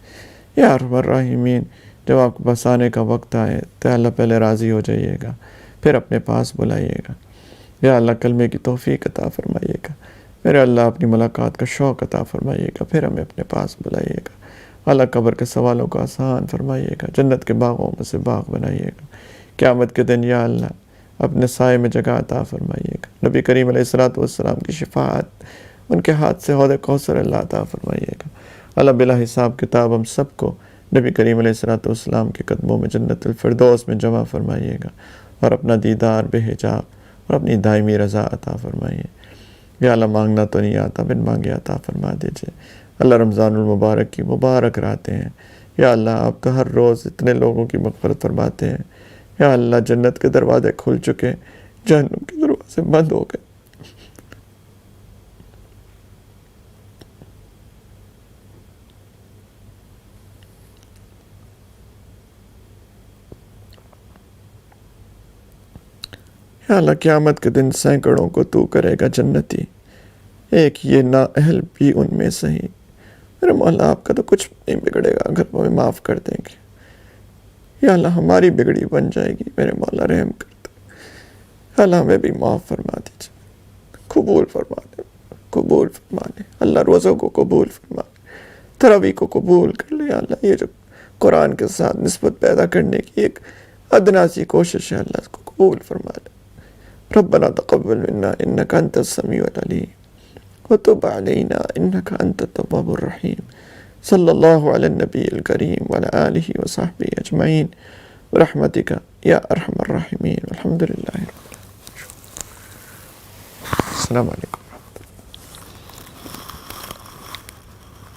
[SPEAKER 1] یا ارحم الراحمین۔ جب آپ کے پاس آنے کا وقت آئے تو اللہ پہلے راضی ہو جائیے گا، پھر اپنے پاس بلائیے گا، یا اللہ کلمے کی توفیق عطا فرمائیے گا میرے اللہ، اپنی ملاقات کا شوق عطا فرمائیے گا، پھر ہمیں اپنے پاس بلائیے گا اللہ، قبر کے سوالوں کو آسان فرمائیے گا، جنت کے باغوں میں سے باغ بنائیے گا، قیامت کے دن یا اللہ اپنے سائے میں جگہ عطا فرمائیے گا، نبی کریم علیہ الصلوۃ والسلام کی شفاعت ان کے ہاتھ سے حوض کوثر اللہ عطا فرمائیے گا اللہ، بلا حساب کتاب ہم سب کو نبی کریم علیہ الصلوۃ والسلام کے قدموں میں جنت الفردوس میں جمع فرمائیے گا، اور اپنا دیدار بے حجاب اور اپنی دائمی رضا عطا فرمائیے یا اللہ، مانگنا تو نہیں آتا، بن مانگے عطا فرما دیجئے اللہ۔ رمضان المبارک کی مبارک راتیں ہیں یا اللہ، آپ تو ہر روز اتنے لوگوں کی مغفرت فرماتے ہیں یا اللہ، جنت کے دروازے کھل چکے، جہنم کے دروازے بند ہو گئے۔ یا اللہ، قیامت کے دن سینکڑوں کو تو کرے گا جنتی، ایک یہ نااہل بھی ان میں سے ہی میرے مولا، آپ کا تو کچھ نہیں بگڑے گا اگر وہ ہمیں معاف کر دیں گے یا اللہ، ہماری بگڑی بن جائے گی میرے مولا، رحم کرتے یا اللہ، ہمیں بھی معاف فرما دیجیے، قبول فرما لے، قبول فرما لے اللہ، روزوں کو قبول فرما لے، تراویح کو قبول کر لے یا اللہ، یہ جو قرآن کے ساتھ نسبت پیدا کرنے کی ایک ادنا سی کوشش ہے اللہ، اس کو قبول فرما لے۔ ربنا تقبل منا انك انت السميع العليم وتب علينا انك انت التواب الرحيم، صلی اللہ علی النبی الکریم وعلی آلہ وصحبہ اجمعین برحمتک یا ارحم الراحمین، والحمد للہ رب العالمین۔ السلام علیکم۔